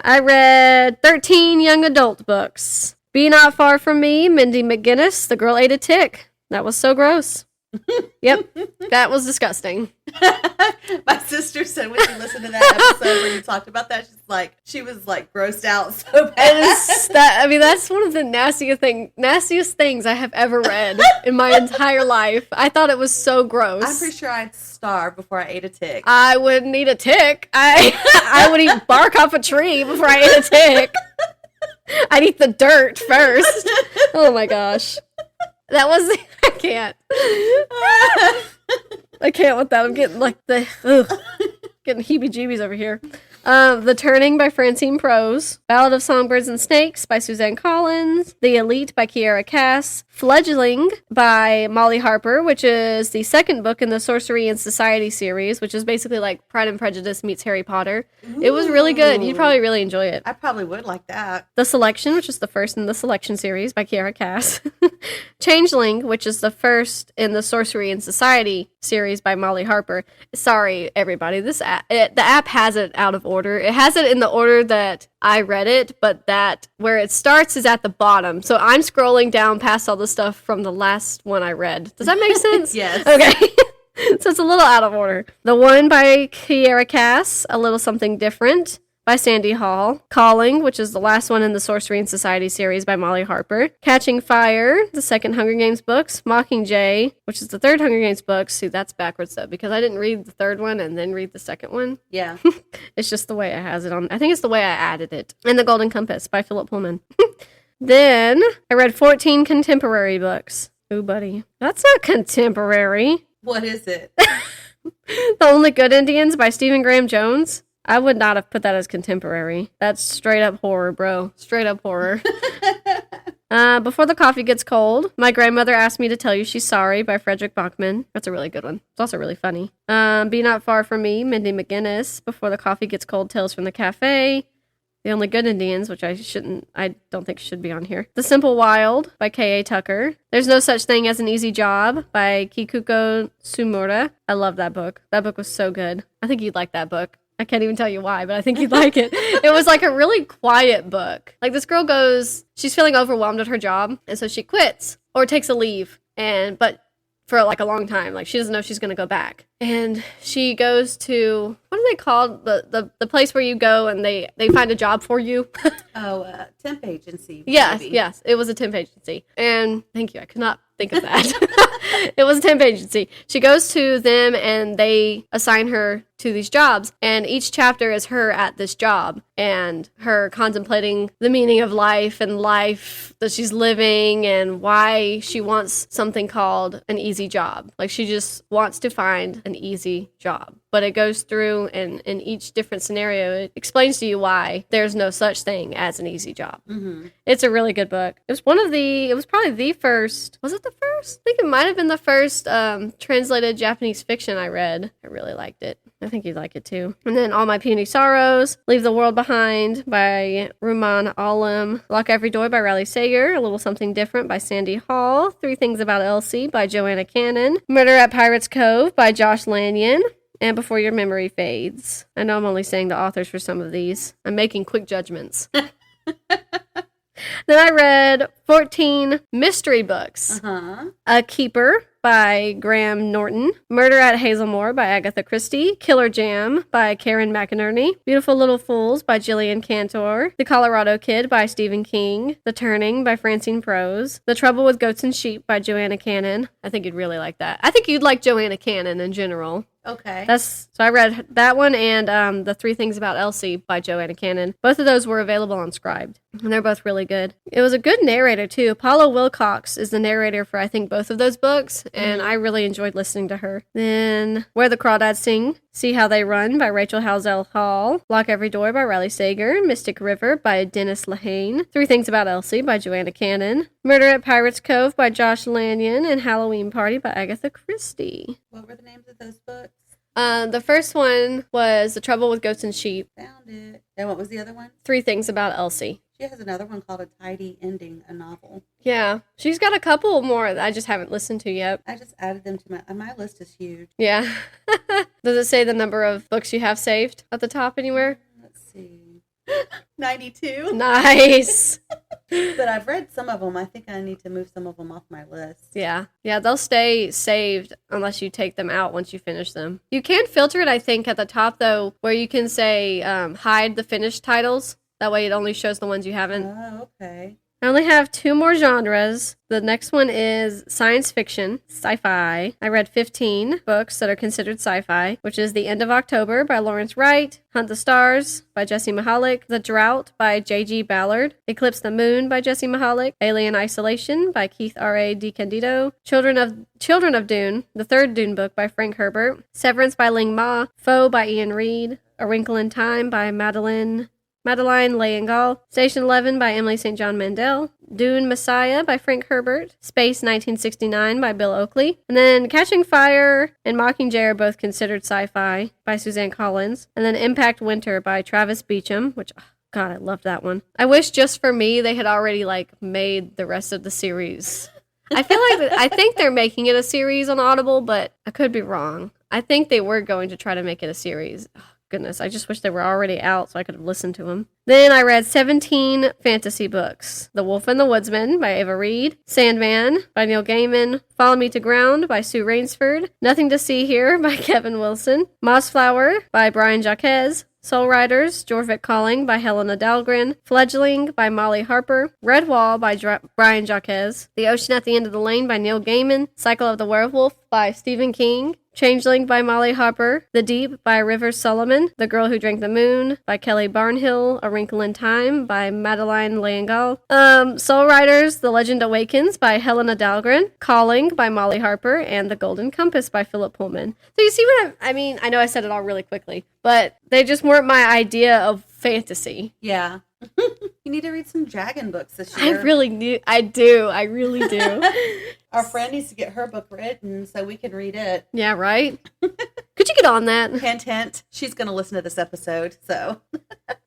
I read 13 young adult books. Be Not Far From Me, Mindy McGinnis, The Girl Ate a Tick. That was so gross. Yep, that was disgusting. My sister said when she listened to that episode where you talked about that, she was grossed out so bad. That's one of the nastiest things I have ever read in my entire life. I thought it was so gross. I'm pretty sure I'd starve before I ate a tick. I wouldn't eat a tick. I would eat bark off a tree before I ate a tick. I'd eat the dirt first. Oh my gosh. That was... I can't. I can't with that. I'm getting like the... Ugh. Getting heebie-jeebies over here. The Turning by Francine Prose. Ballad of Songbirds and Snakes by Suzanne Collins. The Elite by Kiera Cass. Fledgling by Molly Harper, which is the second book in the Sorcery and Society series, which is basically like Pride and Prejudice meets Harry Potter. Ooh. It was really good. You'd probably really enjoy it. I probably would like that. The Selection, which is the first in the Selection series by Kiera Cass. Changeling, which is the first in the Sorcery and Society series by Molly Harper. Sorry, everybody. The app has it out of order. It has it in the order that I read it, but that where it starts is at the bottom. So I'm scrolling down past all the stuff from the last one I read. Does that make sense? Yes. Okay. So it's a little out of order. The One by Kiera Cass, A Little Something Different by Sandy Hall. Calling, which is the last one in the Sorcery and Society series by Molly Harper. Catching Fire, the second Hunger Games books. Mockingjay, which is the third Hunger Games book. See, that's backwards though, because I didn't read the third one and then read the second one. Yeah. It's just the way it has it on. I think it's the way I added it. And The Golden Compass by Philip Pullman. Then I read 14 contemporary books. Ooh, buddy. That's not contemporary. What is it? The Only Good Indians by Stephen Graham Jones. I would not have put that as contemporary. That's straight up horror, bro. Straight up horror. Before the Coffee Gets Cold, My Grandmother Asked Me to Tell You She's Sorry by Frederick Bachman. That's a really good one. It's also really funny. Be Not Far From Me, Mindy McGinnis. Before the Coffee Gets Cold, Tales from the Cafe. The Only Good Indians, which I don't think should be on here. The Simple Wild by K.A. Tucker. There's No Such Thing as an Easy Job by Kikuko Tsumura. I love that book. That book was so good. I think you'd like that book. I can't even tell you why, but I think you'd like it. It was like a really quiet book. Like this girl goes, she's feeling overwhelmed at her job, and so she quits or takes a leave, but for like a long time. Like she doesn't know if she's going to go back. And she goes to, what do they call the place where you go and they find a job for you? Temp agency. Yes. It was a temp agency. And thank you. I could not think of that. It was a temp agency. She goes to them and they assign her to these jobs. And each chapter is her at this job and her contemplating the meaning of life and life that she's living and why she wants something called an easy job. Like she just wants to find an easy job. But it goes through and in each different scenario, it explains to you why there's no such thing as an easy job. Mm-hmm. It's a really good book. It was probably the first, was it the first? I think it might have been the first translated Japanese fiction I read. I really liked it. I think you'd like it too. And then All My Puny Sorrows, Leave the World Behind by Ruman Alam, Lock Every Door by Riley Sager, A Little Something Different by Sandy Hall, Three Things About Elsie by Joanna Cannon, Murder at Pirates Cove by Josh Lanyon, and Before Your Memory Fades. I know I'm only saying the authors for some of these. I'm making quick judgments. Then I read 14 mystery books. Uh-huh. A Keeper by Graham Norton, Murder at Hazelmoor by Agatha Christie, Killer Jam by Karen McInerney, Beautiful Little Fools by Gillian Cantor, The Colorado Kid by Stephen King, The Turning by Francine Prose, The Trouble with Goats and Sheep by Joanna Cannon. I think you'd really like that. I think you'd like Joanna Cannon in general. Okay. So I read that one and The Three Things About Elsie by Joanna Cannon. Both of those were available on Scribd, and they're both really good. It was a good narrator, too. Paula Wilcox is the narrator for, I think, both of those books, and I really enjoyed listening to her. Then Where the Crawdads Sing, See How They Run by Rachel Housel Hall, Lock Every Door by Riley Sager, Mystic River by Dennis Lehane, Three Things About Elsie by Joanna Cannon, Murder at Pirates Cove by Josh Lanyon, and Halloween Party by Agatha Christie. What were the names of those books? The first one was The Trouble with Goats and Sheep. Found it. And what was the other one? Three Things About Elsie. She has another one called A Tidy Ending, a novel. Yeah. She's got a couple more that I just haven't listened to yet. I just added them to my list is huge. Yeah. Does it say the number of books you have saved at the top anywhere? Let's see. 92. Nice. But I've read some of them. I think I need to move some of them off my list. Yeah. Yeah, they'll stay saved unless you take them out once you finish them. You can filter it, I think, at the top, though, where you can say hide the finished titles. That way it only shows the ones you haven't. Oh, okay. I only have 2 more genres. The next one is science fiction, sci-fi. I read 15 books that are considered sci-fi, which is The End of October by Lawrence Wright, Hunt the Stars by Jesse Mahalik, The Drought by J.G. Ballard, Eclipse the Moon by Jesse Mahalik, Alien Isolation by Keith R.A. DeCandido, Children of Dune, the third Dune book by Frank Herbert, Severance by Ling Ma, Foe by Ian Reid, A Wrinkle in Time by Madeline Leyengal, Station 11 by Emily St. John Mandel, Dune Messiah by Frank Herbert, Space 1969 by Bill Oakley, and then Catching Fire and Mockingjay are both considered sci-fi by Suzanne Collins, and then Impact Winter by Travis Beacham, which, oh, God, I loved that one. I wish just for me they had already, made the rest of the series. I think they're making it a series on Audible, but I could be wrong. I think they were going to try to make it a series. Goodness, I just wish they were already out so I could have listened to them. Then I read 17 fantasy books. The Wolf and the Woodsman by Ava Reed, Sandman by Neil Gaiman, Follow Me to Ground by Sue Rainsford, Nothing to See Here by Kevin Wilson, Mossflower by Brian Jacques, Soul Riders, Jorvik Calling by Helena Dahlgren, Fledgling by Molly Harper, Redwall by Brian Jacques, The Ocean at the End of the Lane by Neil Gaiman, Cycle of the Werewolf by Stephen King, Changeling by Molly Harper, The Deep by Rivers Solomon, The Girl Who Drank the Moon by Kelly Barnhill, A Wrinkle in Time by Madeline Leyengal, Soul Riders, The Legend Awakens by Helena Dahlgren, Calling by Molly Harper, and The Golden Compass by Philip Pullman. So you see what I mean? I know I said it all really quickly, but they just weren't my idea of fantasy. Yeah. You need to read some dragon books this year. I really do. Our friend needs to get her book written so we can read it. Yeah, right? Could you get on that? Hint, hint. She's going to listen to this episode, so.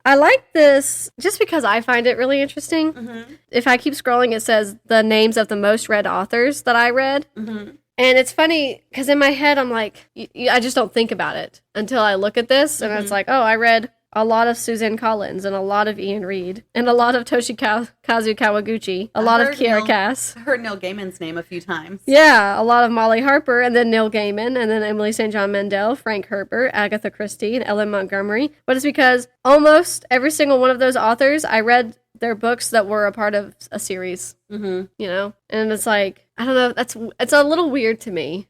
I like this just because I find it really interesting. Mm-hmm. If I keep scrolling, it says the names of the most read authors that I read. Mm-hmm. And it's funny because in my head, I'm like, I just don't think about it until I look at this. And it's like, oh, I read a lot of Suzanne Collins and a lot of Ian Reid and a lot of Toshikazu Kawaguchi, a lot of Kiera Cass. I heard Neil Gaiman's name a few times. Yeah, a lot of Molly Harper and then Neil Gaiman and then Emily St. John Mandel, Frank Herbert, Agatha Christie, and Ellen Montgomery. But it's because almost every single one of those authors, I read their books that were a part of a series, you know? And it's like, I don't know, it's a little weird to me.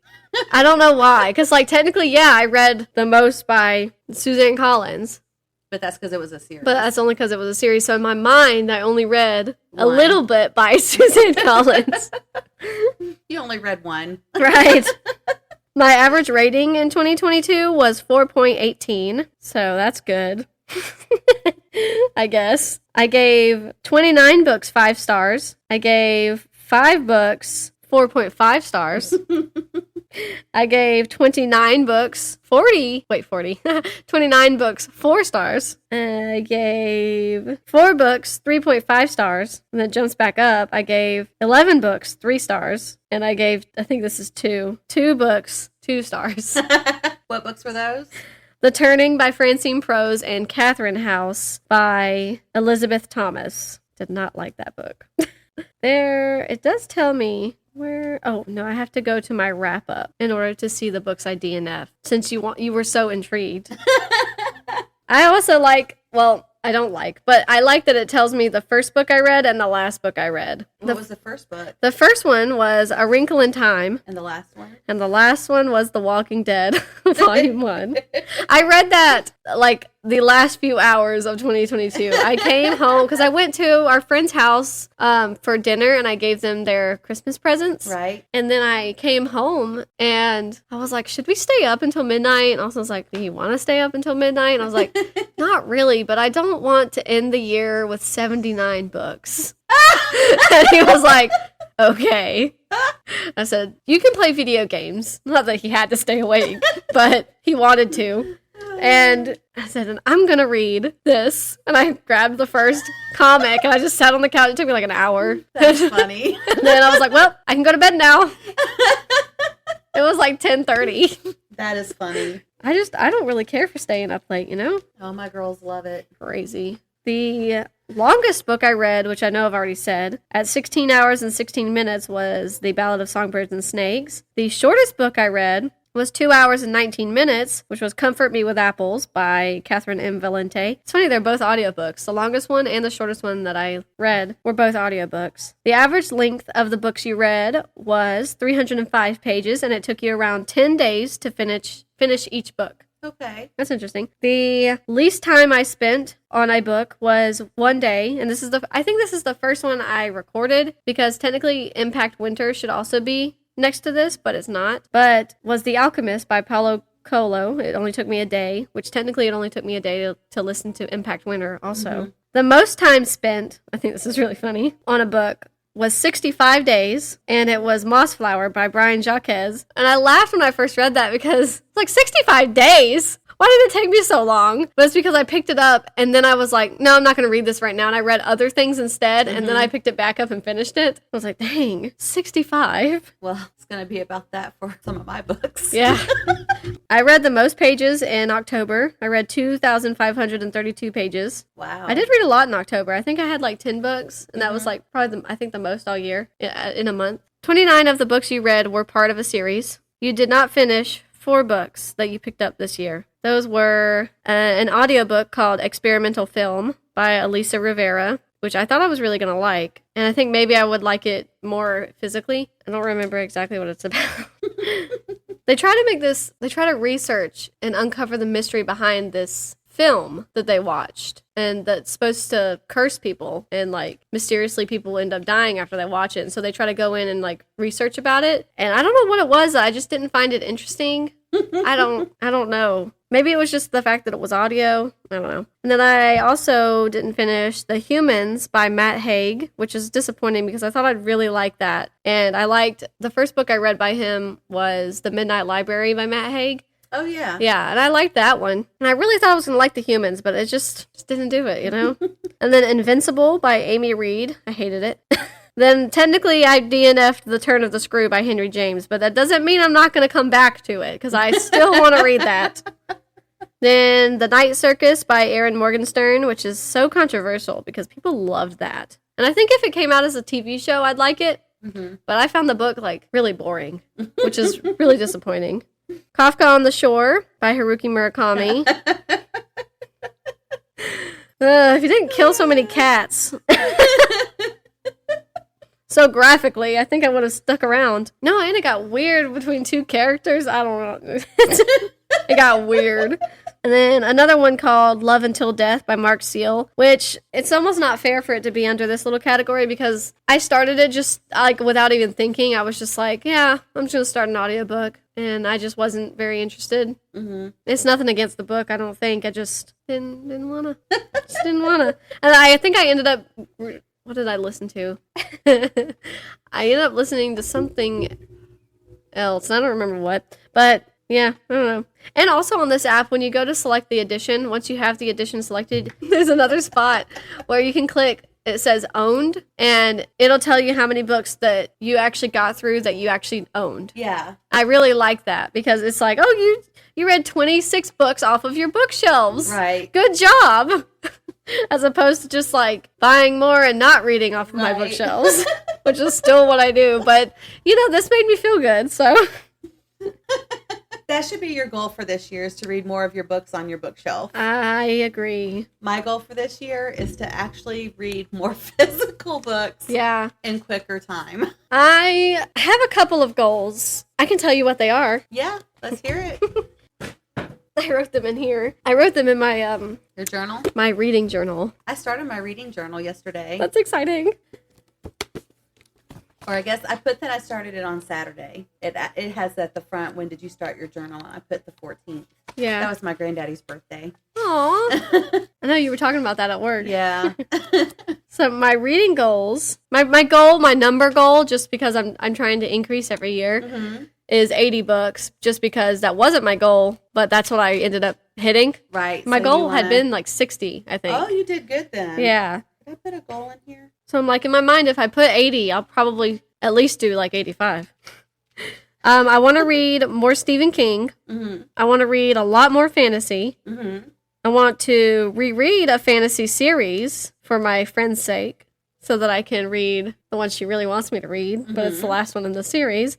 I don't know why. Because technically, yeah, I read the most by Suzanne Collins. But that's because it was a series. But that's only because it was a series. So in my mind, I only read a little bit by Suzanne Collins. You only read one. Right. My average rating in 2022 was 4.18. So that's good. I guess. I gave 29 books 5 stars. I gave 5 books 4.5 stars. I gave 29 books 29 books 4 stars. I gave 4 books 3.5 stars. And then it jumps back up. I gave 11 books 3 stars. And I gave, I think this is 2 books 2 stars. What books were those? The Turning by Francine Prose and Catherine House by Elizabeth Thomas. Did not like that book. It does tell me where, oh no, I have to go to my wrap up in order to see the books I DNF since you were so intrigued. I also I don't like, but I like that it tells me the first book I read and the last book I read. What was the first book? The first one was A Wrinkle in Time. And the last one? And the last one was The Walking Dead, Volume 1. I read that, the last few hours of 2022. I came home, because I went to our friend's house for dinner, and I gave them their Christmas presents. Right. And then I came home, and I was like, should we stay up until midnight? And also was like, do you want to stay up until midnight? And I was like, not really, but I don't want to end the year with 79 books. And he was like, okay. I said, you can play video games. Not that he had to stay awake, but he wanted to. And I said, I'm going to read this. And I grabbed the first comic and I just sat on the couch. It took me an hour. That's funny. And then I was like, well, I can go to bed now. It was 10:30. That is funny. I don't really care for staying up late, Oh, my girls love it. Crazy. The longest book I read, which I know I've already said, at 16 hours and 16 minutes was The Ballad of Songbirds and Snakes. The shortest book I read was 2 hours and 19 minutes, which was Comfort Me with Apples by Catherine M. Valente. It's funny, they're both audiobooks. The longest one and the shortest one that I read were both audiobooks. The average length of the books you read was 305 pages, and it took you around 10 days to finish each book. Okay. That's interesting. The least time I spent on a book was 1 day, and I think this is the first one I recorded, because technically Impact Winter should also be next to this, but it's not. But was The Alchemist by Paulo Coelho. It only took me a day, which technically it only took me a day to listen to Impact Winter also. Mm-hmm. The most time spent, I think this is really funny, on a book was 65 days, and it was Mossflower by Brian Jacques. And I laughed when I first read that because it's like 65 days? Why did it take me so long? But it's because I picked it up, and then I was like, no, I'm not going to read this right now. And I read other things instead, and then I picked it back up and finished it. I was like, dang, 65? Well, it's going to be about that for some of my books. Yeah. I read the most pages in October. I read 2,532 pages. Wow. I did read a lot in October. I think I had like 10 books, and that was like probably, I think, the most all year in a month. 29 of the books you read were part of a series. You did not finish 4 books that you picked up this year. Those were an audiobook called Experimental Film by Elisa Rivera, which I thought I was really going to like. And I think maybe I would like it more physically. I don't remember exactly what it's about. They try to research and uncover the mystery behind this film that they watched, and that's supposed to curse people, and like mysteriously people end up dying after they watch it. And so they try to go in and like research about it. And I don't know what it was. I just didn't find it interesting. I don't know. Maybe it was just the fact that it was audio. I don't know. And then I also didn't finish The Humans by Matt Haig, which is disappointing because I thought I'd really like that. And I liked, the first book I read by him was The Midnight Library by Matt Haig. Oh, yeah. Yeah, and I liked that one. And I really thought I was going to like The Humans, but it just didn't do it, you know? And then Invincible by Amy Reed. I hated it. Then technically I DNF'd The Turn of the Screw by Henry James, but that doesn't mean I'm not going to come back to it, because I still want to read that. Then The Night Circus by Erin Morgenstern, which is so controversial because people loved that. And I think if it came out as a TV show, I'd like it. Mm-hmm. But I found the book like really boring, which is really disappointing. Kafka on the Shore by Haruki Murakami. If you didn't kill so many cats so graphically, I think I would have stuck around. No, and it got weird between 2 characters. I don't know. It got weird. And then another one called Love Until Death by Mark Seal, which it's almost not fair for it to be under this little category because I started it just like without even thinking. I was just like, yeah, I'm just going to start an audiobook. And I just wasn't very interested. Mm-hmm. It's nothing against the book, I don't think. I just didn't want to. Just didn't want to. And I think I ended up... What did I listen to? I ended up listening to something else. I don't remember what. But, yeah, I don't know. And also on this app, when you go to select the edition, once you have the edition selected, there's another spot where you can click, it says owned, and it'll tell you how many books that you actually got through that you actually owned. Yeah. I really like that because it's like, oh, you read 26 books off of your bookshelves. Right. Good job. As opposed to just like buying more and not reading off of my bookshelves, which is still what I do. But, you know, this made me feel good. So that should be your goal for this year, is to read more of your books on your bookshelf. I agree. My goal for this year is to actually read more physical books. Yeah. In quicker time. I have a couple of goals. I can tell you what they are. Yeah, let's hear it. I wrote them in here. I wrote them in my your journal? My reading journal. I started my reading journal yesterday. That's exciting. Or I guess I put that I started it on Saturday. It has at the front, when did you start your journal? And I put the 14th. Yeah. That was my granddaddy's birthday. Aw. I know you were talking about that at work. Yeah. So my reading goals, my number goal, just because I'm trying to increase every year, is 80 books, just because that wasn't my goal, but that's what I ended up hitting. Right. My goal had been like 60, I think. Oh, you did good then. Yeah. Did I put a goal in here? So I'm like, in my mind, if I put 80, I'll probably at least do like 85. I want to read more Stephen King. Mm-hmm. I want to read a lot more fantasy. Mm-hmm. I want to reread a fantasy series for my friend's sake. so that I can read the one she really wants me to read, but it's the last one in the series,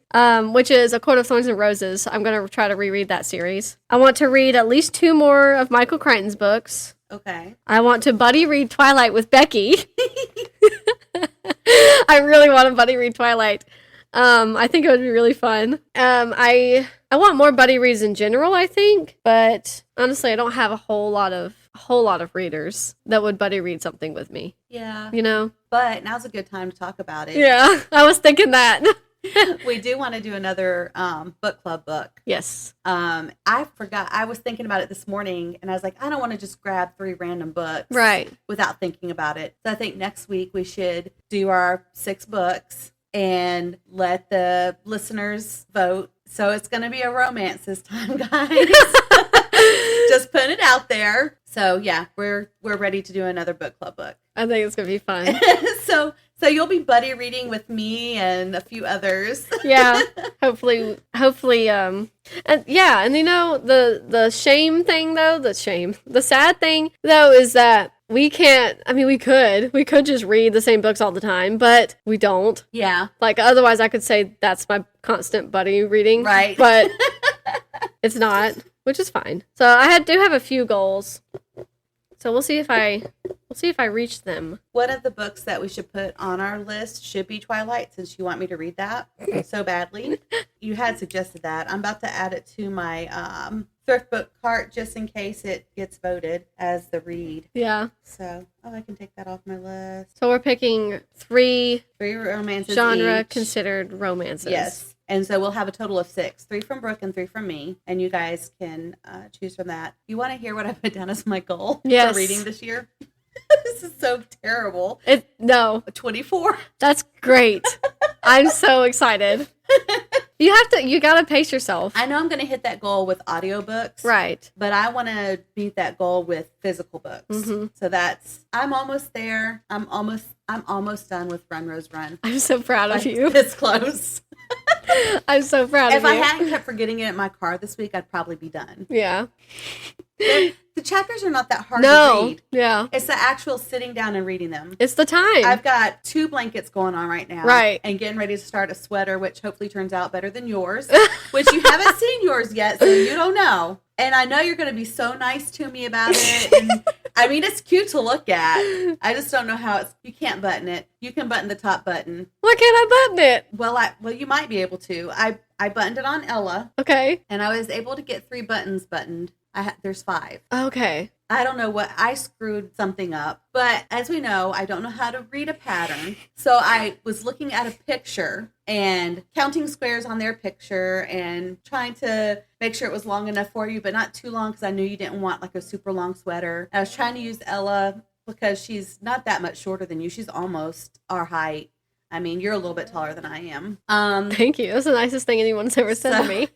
which is A Court of Thorns and Roses. I'm going to try to reread that series. I want to read at least 2 more of Michael Crichton's books. Okay. I want to buddy read Twilight with Becky. I really want to buddy read Twilight. I think it would be really fun. I want more buddy reads in general, I think, but honestly, I don't have a whole lot of readers that would buddy read something with me. Yeah. You know? But now's a good time to talk about it. Yeah, I was thinking that. We do want to do another book club book. Yes. I forgot. I was thinking about it this morning, and I was like, I don't want to just grab 3 random books. Right. Without thinking about it. So I think next week we should do our 6 books and let the listeners vote. So it's going to be a romance this time, guys. Just putting it out there. So yeah, we're ready to do another book club book. I think it's going to be fun. So you'll be buddy reading with me and a few others. Yeah, hopefully, and yeah, and you know, the shame thing though, the sad thing though is that we can't, I mean, we could just read the same books all the time, but we don't. Yeah. Like, otherwise I could say that's my constant buddy reading. Right. But it's not, which is fine. So I do have a few goals. So we'll see if I reach them. One of the books that we should put on our list should be Twilight, since you want me to read that so badly. You had suggested that. I'm about to add it to my thrift book cart just in case it gets voted as the read. Yeah. So, I can take that off my list. So we're picking 3 romances genre each. Considered romances. Yes. And so we'll have a total of 6, 3 from Brooke and 3 from me. And you guys can choose from that. You want to hear what I put down as my goal for reading this year? This is so terrible. No. 24. That's great. I'm so excited. You gotta pace yourself. I know I'm going to hit that goal with audiobooks. Right. But I want to beat that goal with physical books. Mm-hmm. So I'm almost there. I'm almost done with Run, Rose, Run. I'm so proud of you. This close. I'm so proud of you. If I hadn't kept forgetting it in my car this week, I'd probably be done. Yeah. The chapters are not that hard to read. Yeah. It's the actual sitting down and reading them. It's the time. I've got 2 blankets going on right now. Right. And getting ready to start a sweater, which hopefully turns out better than yours, which you haven't seen yours yet, so you don't know. And I know you're going to be so nice to me about it. And I mean, it's cute to look at. I just don't know how you can't button it. You can button the top button. Why can't I button it? Well, you might be able to. I buttoned it on Ella. Okay. And I was able to get 3 buttons buttoned. There's 5. Okay. I don't know what, I screwed something up. But as we know, I don't know how to read a pattern. So I was looking at a picture and counting squares on their picture and trying to make sure it was long enough for you, but not too long because I knew you didn't want like a super long sweater. I was trying to use Ella because she's not that much shorter than you. She's almost our height. I mean, you're a little bit taller than I am. Thank you. That's the nicest thing anyone's ever said to me.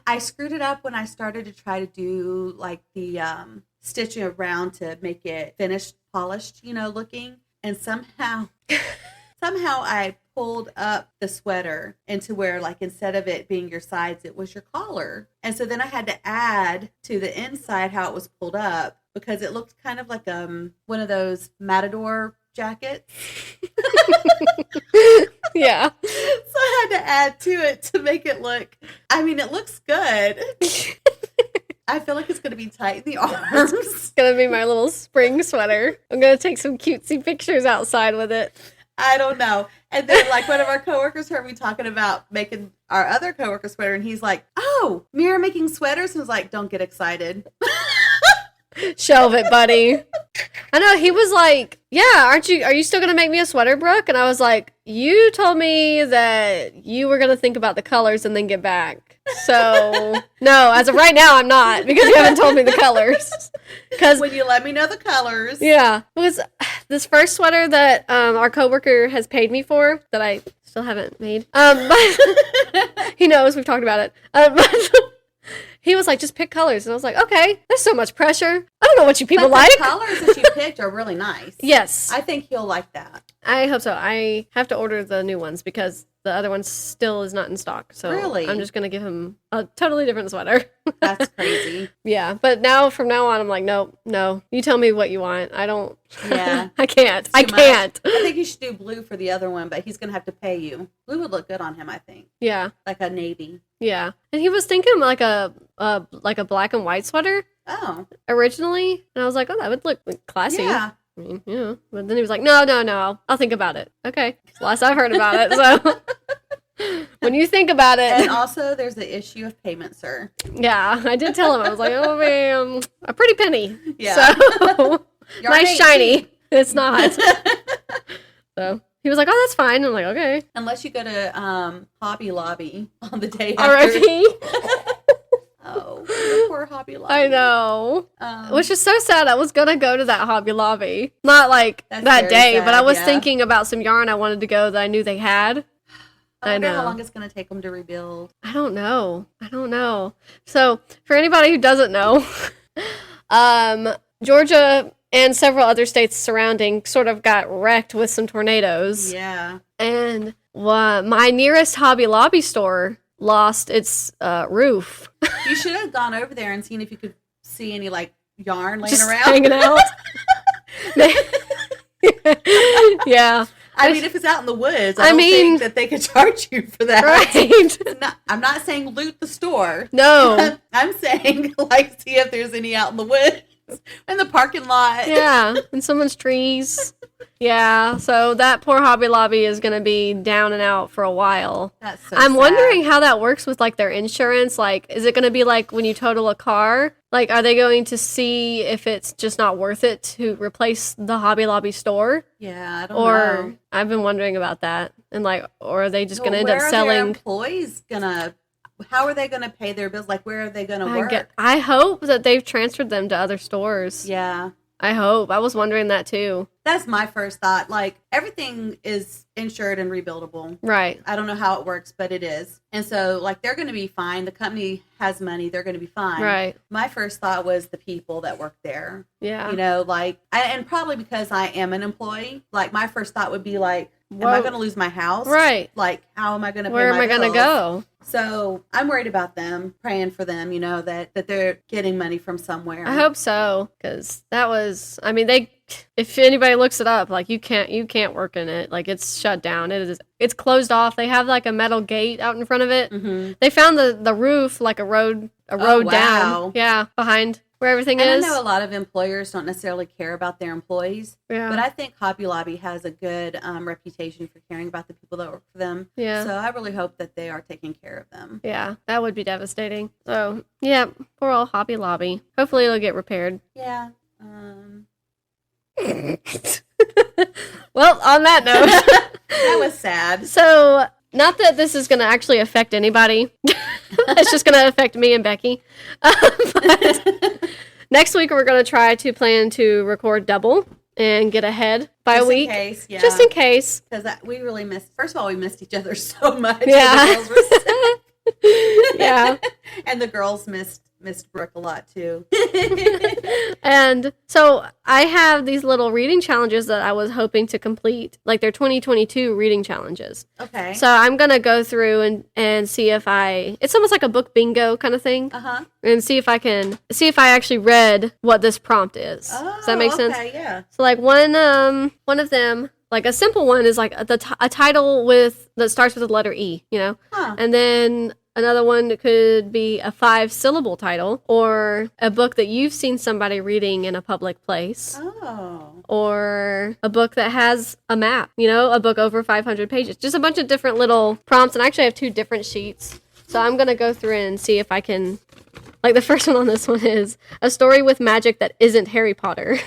I screwed it up when I started to try to do like the stitching around to make it finished, polished, looking. And somehow I pulled up the sweater into where like instead of it being your sides, it was your collar. And so then I had to add to the inside how it was pulled up because it looked kind of like one of those Matador jackets. Yeah. So I had to add to it to make it look, I mean, it looks good. I feel like it's going to be tight in the arms. It's going to be my little spring sweater. I'm going to take some cutesy pictures outside with it. I don't know. And then like one of our coworkers heard me talking about making our other coworker sweater. And he's like, oh, Mira making sweaters? And I was like, don't get excited. Shelve it, buddy. I know, he was like, yeah, are you still going to make me a sweater, Brooke? And I was like, you told me that you were going to think about the colors and then get back. So, no, as of right now, I'm not, because you haven't told me the colors. Because when you let me know the colors. Yeah. It was this first sweater that our coworker has paid me for that I still haven't made. But he knows, we've talked about it. But he was like, just pick colors. And I was like, okay, there's so much pressure. I don't know what you people like. The colors that you picked are really nice. Yes. I think he'll like that. I hope so. I have to order the new ones because the other one still is not in stock. So Really? I'm just going to give him a totally different sweater. That's crazy. Yeah. But from now on, I'm like, no. You tell me what you want. I don't. Yeah. I can't. I Too can't. much. I think you should do blue for the other one, but he's going to have to pay you. Blue would look good on him, I think. Yeah. Like a navy. Yeah. And he was thinking like a black and white sweater originally. And I was like, oh, that would look classy. Yeah. I mean, yeah. But then he was like, no, I'll think about it. Okay. It's the last I've heard about it. So when you think about it. And also, there's the issue of payment, sir. Yeah. I did tell him. I was like, oh, man, a pretty penny. Yeah. So nice shiny. It's not. So he was like, oh, that's fine. I'm like, okay. Unless you go to Hobby Lobby on the day after. R.I.P. Oh, the poor Hobby Lobby. I know. Which is so sad. I was going to go to that Hobby Lobby. Not like that day, sad, but I was yeah. thinking about some yarn I wanted to go that I knew they had. I wonder how long it's going to take them to rebuild. I don't know. So, for anybody who doesn't know, Georgia and several other states surrounding sort of got wrecked with some tornadoes. Yeah. And my nearest Hobby Lobby store lost its roof. You should have gone over there and seen if you could see any like yarn laying Just around. hanging out. Yeah. I mean, if it's out in the woods, I don't think that they could charge you for that. Right. I'm not saying loot the store. No. I'm saying like see if there's any out in the woods. In the parking lot. Yeah, in someone's trees. Yeah, so that poor Hobby Lobby is going to be down and out for a while. That's so I'm sad. wondering how that works with, like, their insurance. Like, is it going to be like when you total a car? Like, are they going to see if it's just not worth it to replace the Hobby Lobby store? Yeah, I don't or know. I've been wondering about that. And, like, or are they just going to end where up are selling... their employees going to... How are they going to pay their bills? Like, where are they going to work? I hope that they've transferred them to other stores. Yeah. I hope. I was wondering that too. That's my first thought. Like, everything is insured and rebuildable. Right. I don't know how it works, but it is. And so, like, they're going to be fine. The company has money. They're going to be fine. Right. My first thought was the people that work there. Yeah. You know, like, and probably because I am an employee, like, my first thought would be like, am I going to lose my house? Right. Like, how am I going to pay Where am my I going to bills? go? So I'm worried about them, praying for them, you know, that they're getting money from somewhere. I hope so, because that was, I mean, if anybody looks it up, like, you can't work in it. Like, it's shut down. It's closed off. They have like a metal gate out in front of it. Mm-hmm. They found the roof, like a road down. Yeah, behind where everything is. I know a lot of employers don't necessarily care about their employees, but I think Hobby Lobby has a good reputation for caring about the people that work for them. Yeah. So I really hope that they are taking care of them. Yeah, that would be devastating. So, yeah, poor old Hobby Lobby. Hopefully it'll get repaired. Yeah. Well, on that note. That was sad. So, not that this is going to actually affect anybody. It's just going to affect me and Becky. But next week, we're going to plan to record double and get ahead by a week. Just in case. Because we really first of all, we missed each other so much. Yeah. The girls were sick. Yeah. And the girls missed Brooke a lot too. And so I have these little reading challenges that I was hoping to complete, like they're 2022 reading challenges. Okay. So I'm going to go through and see if it's almost like a book bingo kind of thing. Uh-huh. And see if I actually read what this prompt is. Does that make sense? Okay, yeah. So like one of them, like a simple one is like a title that starts with the letter E, you know? Huh. And then another one could be a 5-syllable title, or a book that you've seen somebody reading in a public place. Oh. Or a book that has a map, you know, a book over 500 pages. Just a bunch of different little prompts, and I actually have 2 different sheets. So I'm going to go through and see if I can, like the first one on this one is a story with magic that isn't Harry Potter.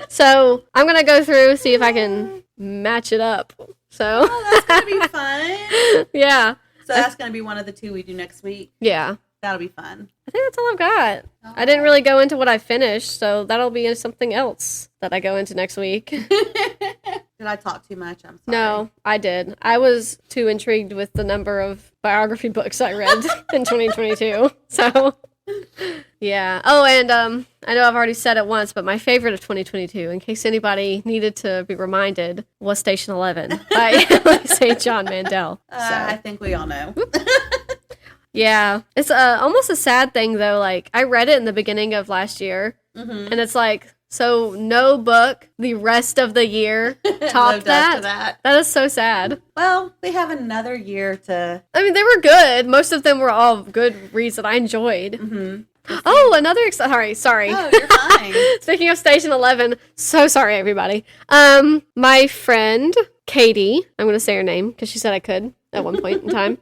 So I'm going to go through, see if I can match it up. So that's going to be fun. Yeah. So that's going to be one of the 2 we do next week. Yeah. That'll be fun. I think that's all I've got. I didn't really go into what I finished, so that'll be something else that I go into next week. Did I talk too much? I'm sorry. No, I did. I was too intrigued with the number of biography books I read in 2022. So Yeah. Oh, and I know I've already said it once, but my favorite of 2022, in case anybody needed to be reminded, was Station 11 by St. John Mandel. I think we all know. Yeah. It's almost a sad thing, though. Like, I read it in the beginning of last year, and it's like, so no book the rest of the year topped that. That is so sad. Well, we have another year to... I mean, they were good. Most of them were all good reads that I enjoyed. Mm-hmm. Oh, another... Sorry. Oh, you're fine. Speaking of Station 11, so sorry, everybody. My friend, Katie, I'm going to say her name because she said I could at one point in time.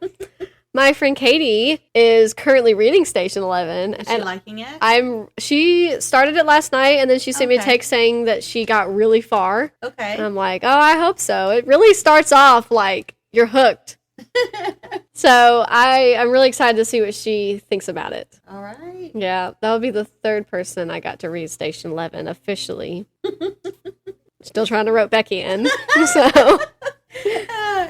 My friend Katie is currently reading Station 11. Is she liking it? She started it last night, and then she sent me a text saying that she got really far. Okay. And I'm like, oh, I hope so. It really starts off like you're hooked. So I'm really excited to see what she thinks about it. All right. Yeah, that'll be the third person I got to read Station 11 officially. Still trying to rope Becky in. So...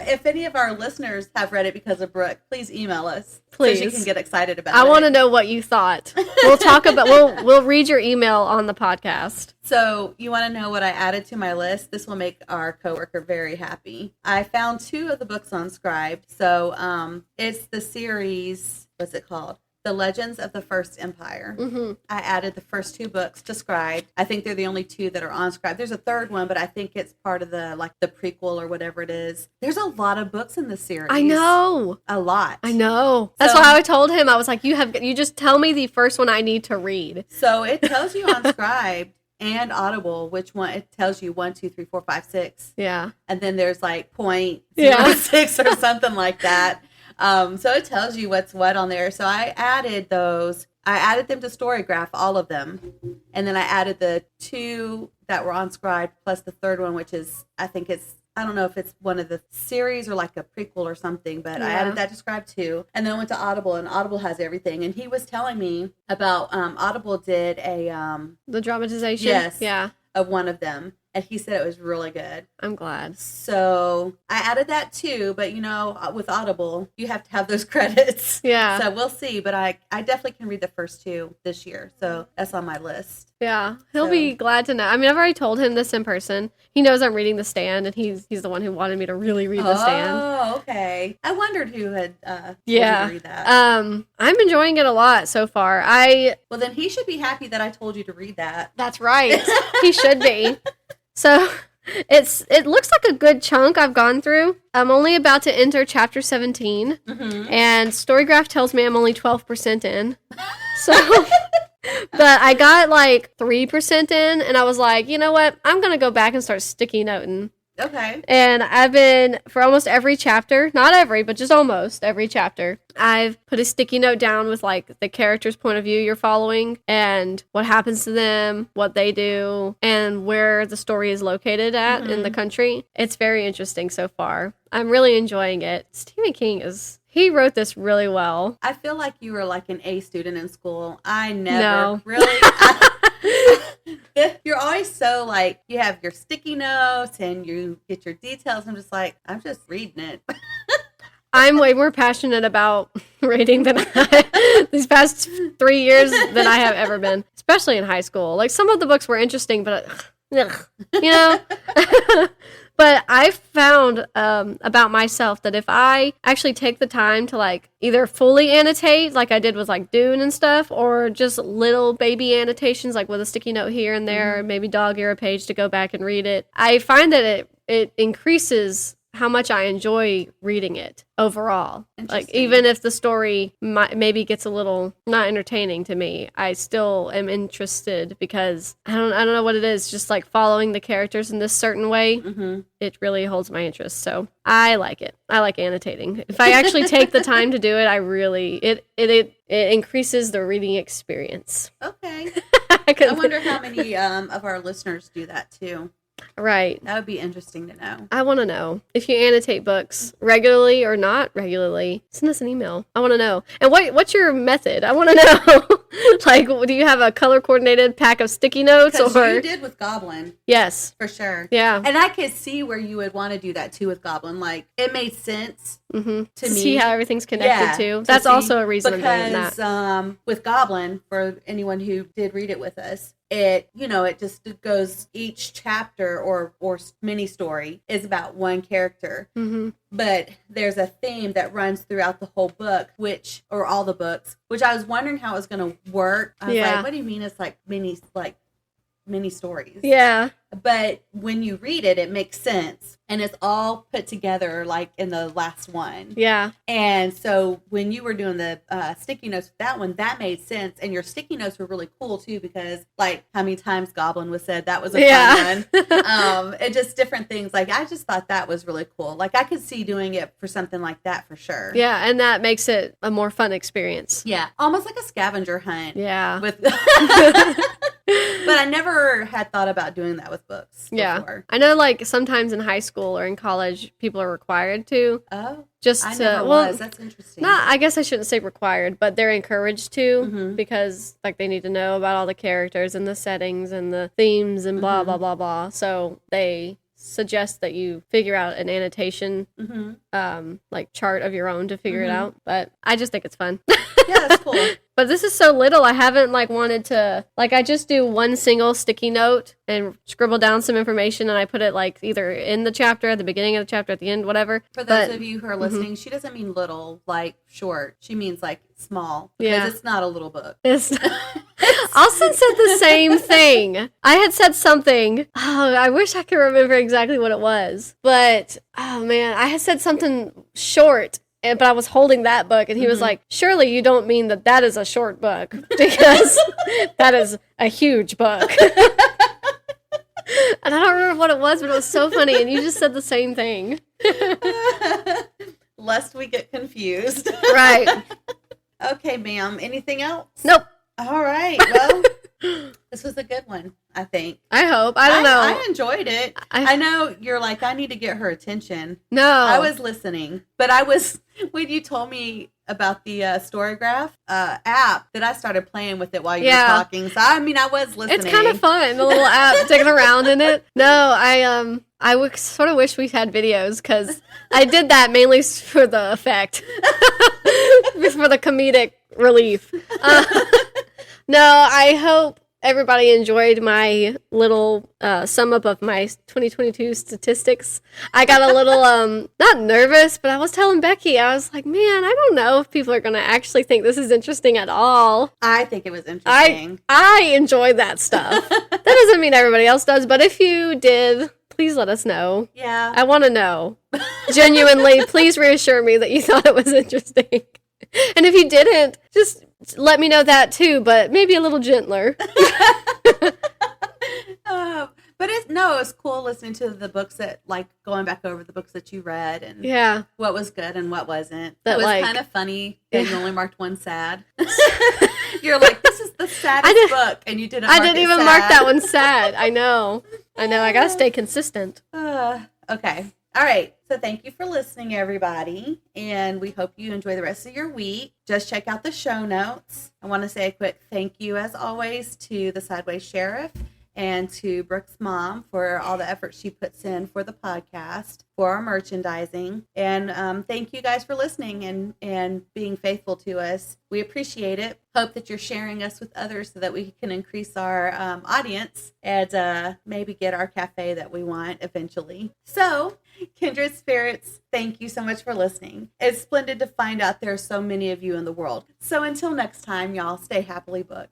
if any of our listeners have read it because of Brooke, please email us. Please. So she can get excited about it. I want to know what you thought. We'll talk about, we'll read your email on the podcast. So you want to know what I added to my list? This will make our coworker very happy. I found 2 of the books on Scribd. So it's the series, what's it called? The Legends of the First Empire. Mm-hmm. I added the first 2 books to Scribd. I think they're the only 2 that are on Scribd. There's a third one, but I think it's part of the prequel or whatever it is. There's a lot of books in this series. I know. A lot. I know. That's why I told him, I was like, you just tell me the first one I need to read. So it tells you on Scribd and Audible which one. It tells you 1, 2, 3, 4, 5, 6. Yeah. And then there's like 0.06 or something like that. So it tells you what's what on there. So I added those. I added them to Storygraph, all of them. And then I added the 2 that were on Scribd plus the third one, which is, I don't know if it's one of the series or like a prequel or something, but I added that to Scribd too. And then I went to Audible, and Audible has everything. And he was telling me about, Audible did the dramatization? Yes. Yeah. Of one of them. And he said it was really good. I'm glad. So I added that too, but with Audible, you have to have those credits. Yeah. So we'll see, but I definitely can read the first 2 this year. So that's on my list. Yeah. He'll be glad to know. I mean, I've already told him this in person. He knows I'm reading The Stand, and he's the one who wanted me to really read The Stand. Oh, okay. I wondered who had told you to read that. I'm enjoying it a lot so far. Well, then he should be happy that I told you to read that. That's right. He should be. So it looks like a good chunk I've gone through. I'm only about to enter chapter 17, and Storygraph tells me I'm only 12% in. So, but I got like 3% in, and I was like, you know what? I'm going to go back and start sticky noting. Okay. And I've been, for almost every chapter, not every, but just almost every chapter, I've put a sticky note down with like the character's point of view you're following and what happens to them, what they do, and where the story is located at in the country. It's very interesting so far. I'm really enjoying it. Stephen King he wrote this really well. I feel like you were like an A student in school. I never No. really... You're always so like, you have your sticky notes and you get your details. I'm just like, I'm just reading it. I'm way more passionate about reading than these past 3 years than I have ever been, especially in high school. Like, some of the books were interesting, but, But I found about myself that if I actually take the time to like either fully annotate like I did with like Dune and stuff, or just little baby annotations like with a sticky note here and there, maybe dog ear a page to go back and read it, I find that it increases how much I enjoy reading it overall. Like, even if the story maybe gets a little not entertaining to me, I still am interested because I don't know what it is. Just like following the characters in this certain way, it really holds my interest. So I like it. I like annotating. If I actually take the time to do it, I really it increases the reading experience. Okay. I wonder how many of our listeners do that too. Right. That would be interesting to know. I want to know if you annotate books regularly or not regularly. Send us an email. I want to know. And what's your method? I want to know. Like, do you have a color coordinated pack of sticky notes? Because Or you did with Goblin. Yes. For sure. Yeah. And I could see where you would want to do that too with Goblin. Like, it made sense to me. See how everything's connected too. That's also a reason I'm doing that. Because with Goblin, for anyone who did read it with us, it just goes, each chapter or mini story is about one character. But there's a theme that runs throughout the whole book, or all the books, which I was wondering how it was going to work. I was like, what do you mean it's like mini stories? Yeah. But when you read it, it makes sense. And it's all put together like in the last one. Yeah. And so when you were doing the sticky notes with that one, that made sense. And your sticky notes were really cool too, because like how many times Goblin was said, that was a fun one. And just different things. Like I just thought that was really cool. Like I could see doing it for something like that for sure. Yeah. And that makes it a more fun experience. Yeah. Almost like a scavenger hunt. Yeah. But I never had thought about doing that with books before. Yeah. I know like sometimes in high school or in college, people are required to. Oh. Just I to, never was. That's interesting. I guess I shouldn't say required, but they're encouraged to because like they need to know about all the characters and the settings and the themes and blah, blah, blah, blah. So they suggest that you figure out an annotation like chart of your own to figure it out. But I just think it's fun. Yeah, that's cool. But this is so little, I haven't like wanted to, like I just do one single sticky note and scribble down some information and I put it like either in the chapter, at the beginning of the chapter, at the end, whatever. For those of you who are listening, she doesn't mean little, like short. She means like small. Because it's not a little book. Austin said the same thing. I had said something. Oh, I wish I could remember exactly what it was. But, oh man, I had said something short. But I was holding that book, and he was like, surely you don't mean that is a short book, because that is a huge book. And I don't remember what it was, but it was so funny, and you just said the same thing. Lest we get confused. Right. Okay, ma'am. Anything else? Nope. All right. Well, this was a good one, I think. I hope. I don't know. I enjoyed it. I know you're like, I need to get her attention. No. I was listening. But when you told me about the Storygraph app, that I started playing with it while you were talking. So, I mean, I was listening. It's kind of fun, the little app, digging around in it. No, I sort of wish we had videos, because I did that mainly for the effect. For the comedic relief. No, I hope everybody enjoyed my little sum up of my 2022 statistics. I got a little, not nervous, but I was telling Becky, I was like, man, I don't know if people are going to actually think this is interesting at all. I think it was interesting. I enjoyed that stuff. That doesn't mean everybody else does, but if you did, please let us know. Yeah. I want to know. Genuinely, please reassure me that you thought it was interesting. And if you didn't, just let me know that too, but maybe a little gentler. But it's cool listening to the books that, like, going back over the books that you read and what was good and what wasn't. It was kind of funny that you only marked one sad. You're like, this is the saddest book, and you didn't. I didn't even mark that one sad. I know. I gotta stay consistent. Okay. All right. So thank you for listening, everybody. And we hope you enjoy the rest of your week. Just check out the show notes. I want to say a quick thank you, as always, to the Sideways Sheriff and to Brooke's mom for all the effort she puts in for the podcast, for our merchandising. And thank you guys for listening and being faithful to us. We appreciate it. Hope that you're sharing us with others so that we can increase our audience and maybe get our cafe that we want eventually. So, Kindred Spirits, thank you so much for listening. It's splendid to find out there are so many of you in the world. So until next time, y'all, stay happily booked.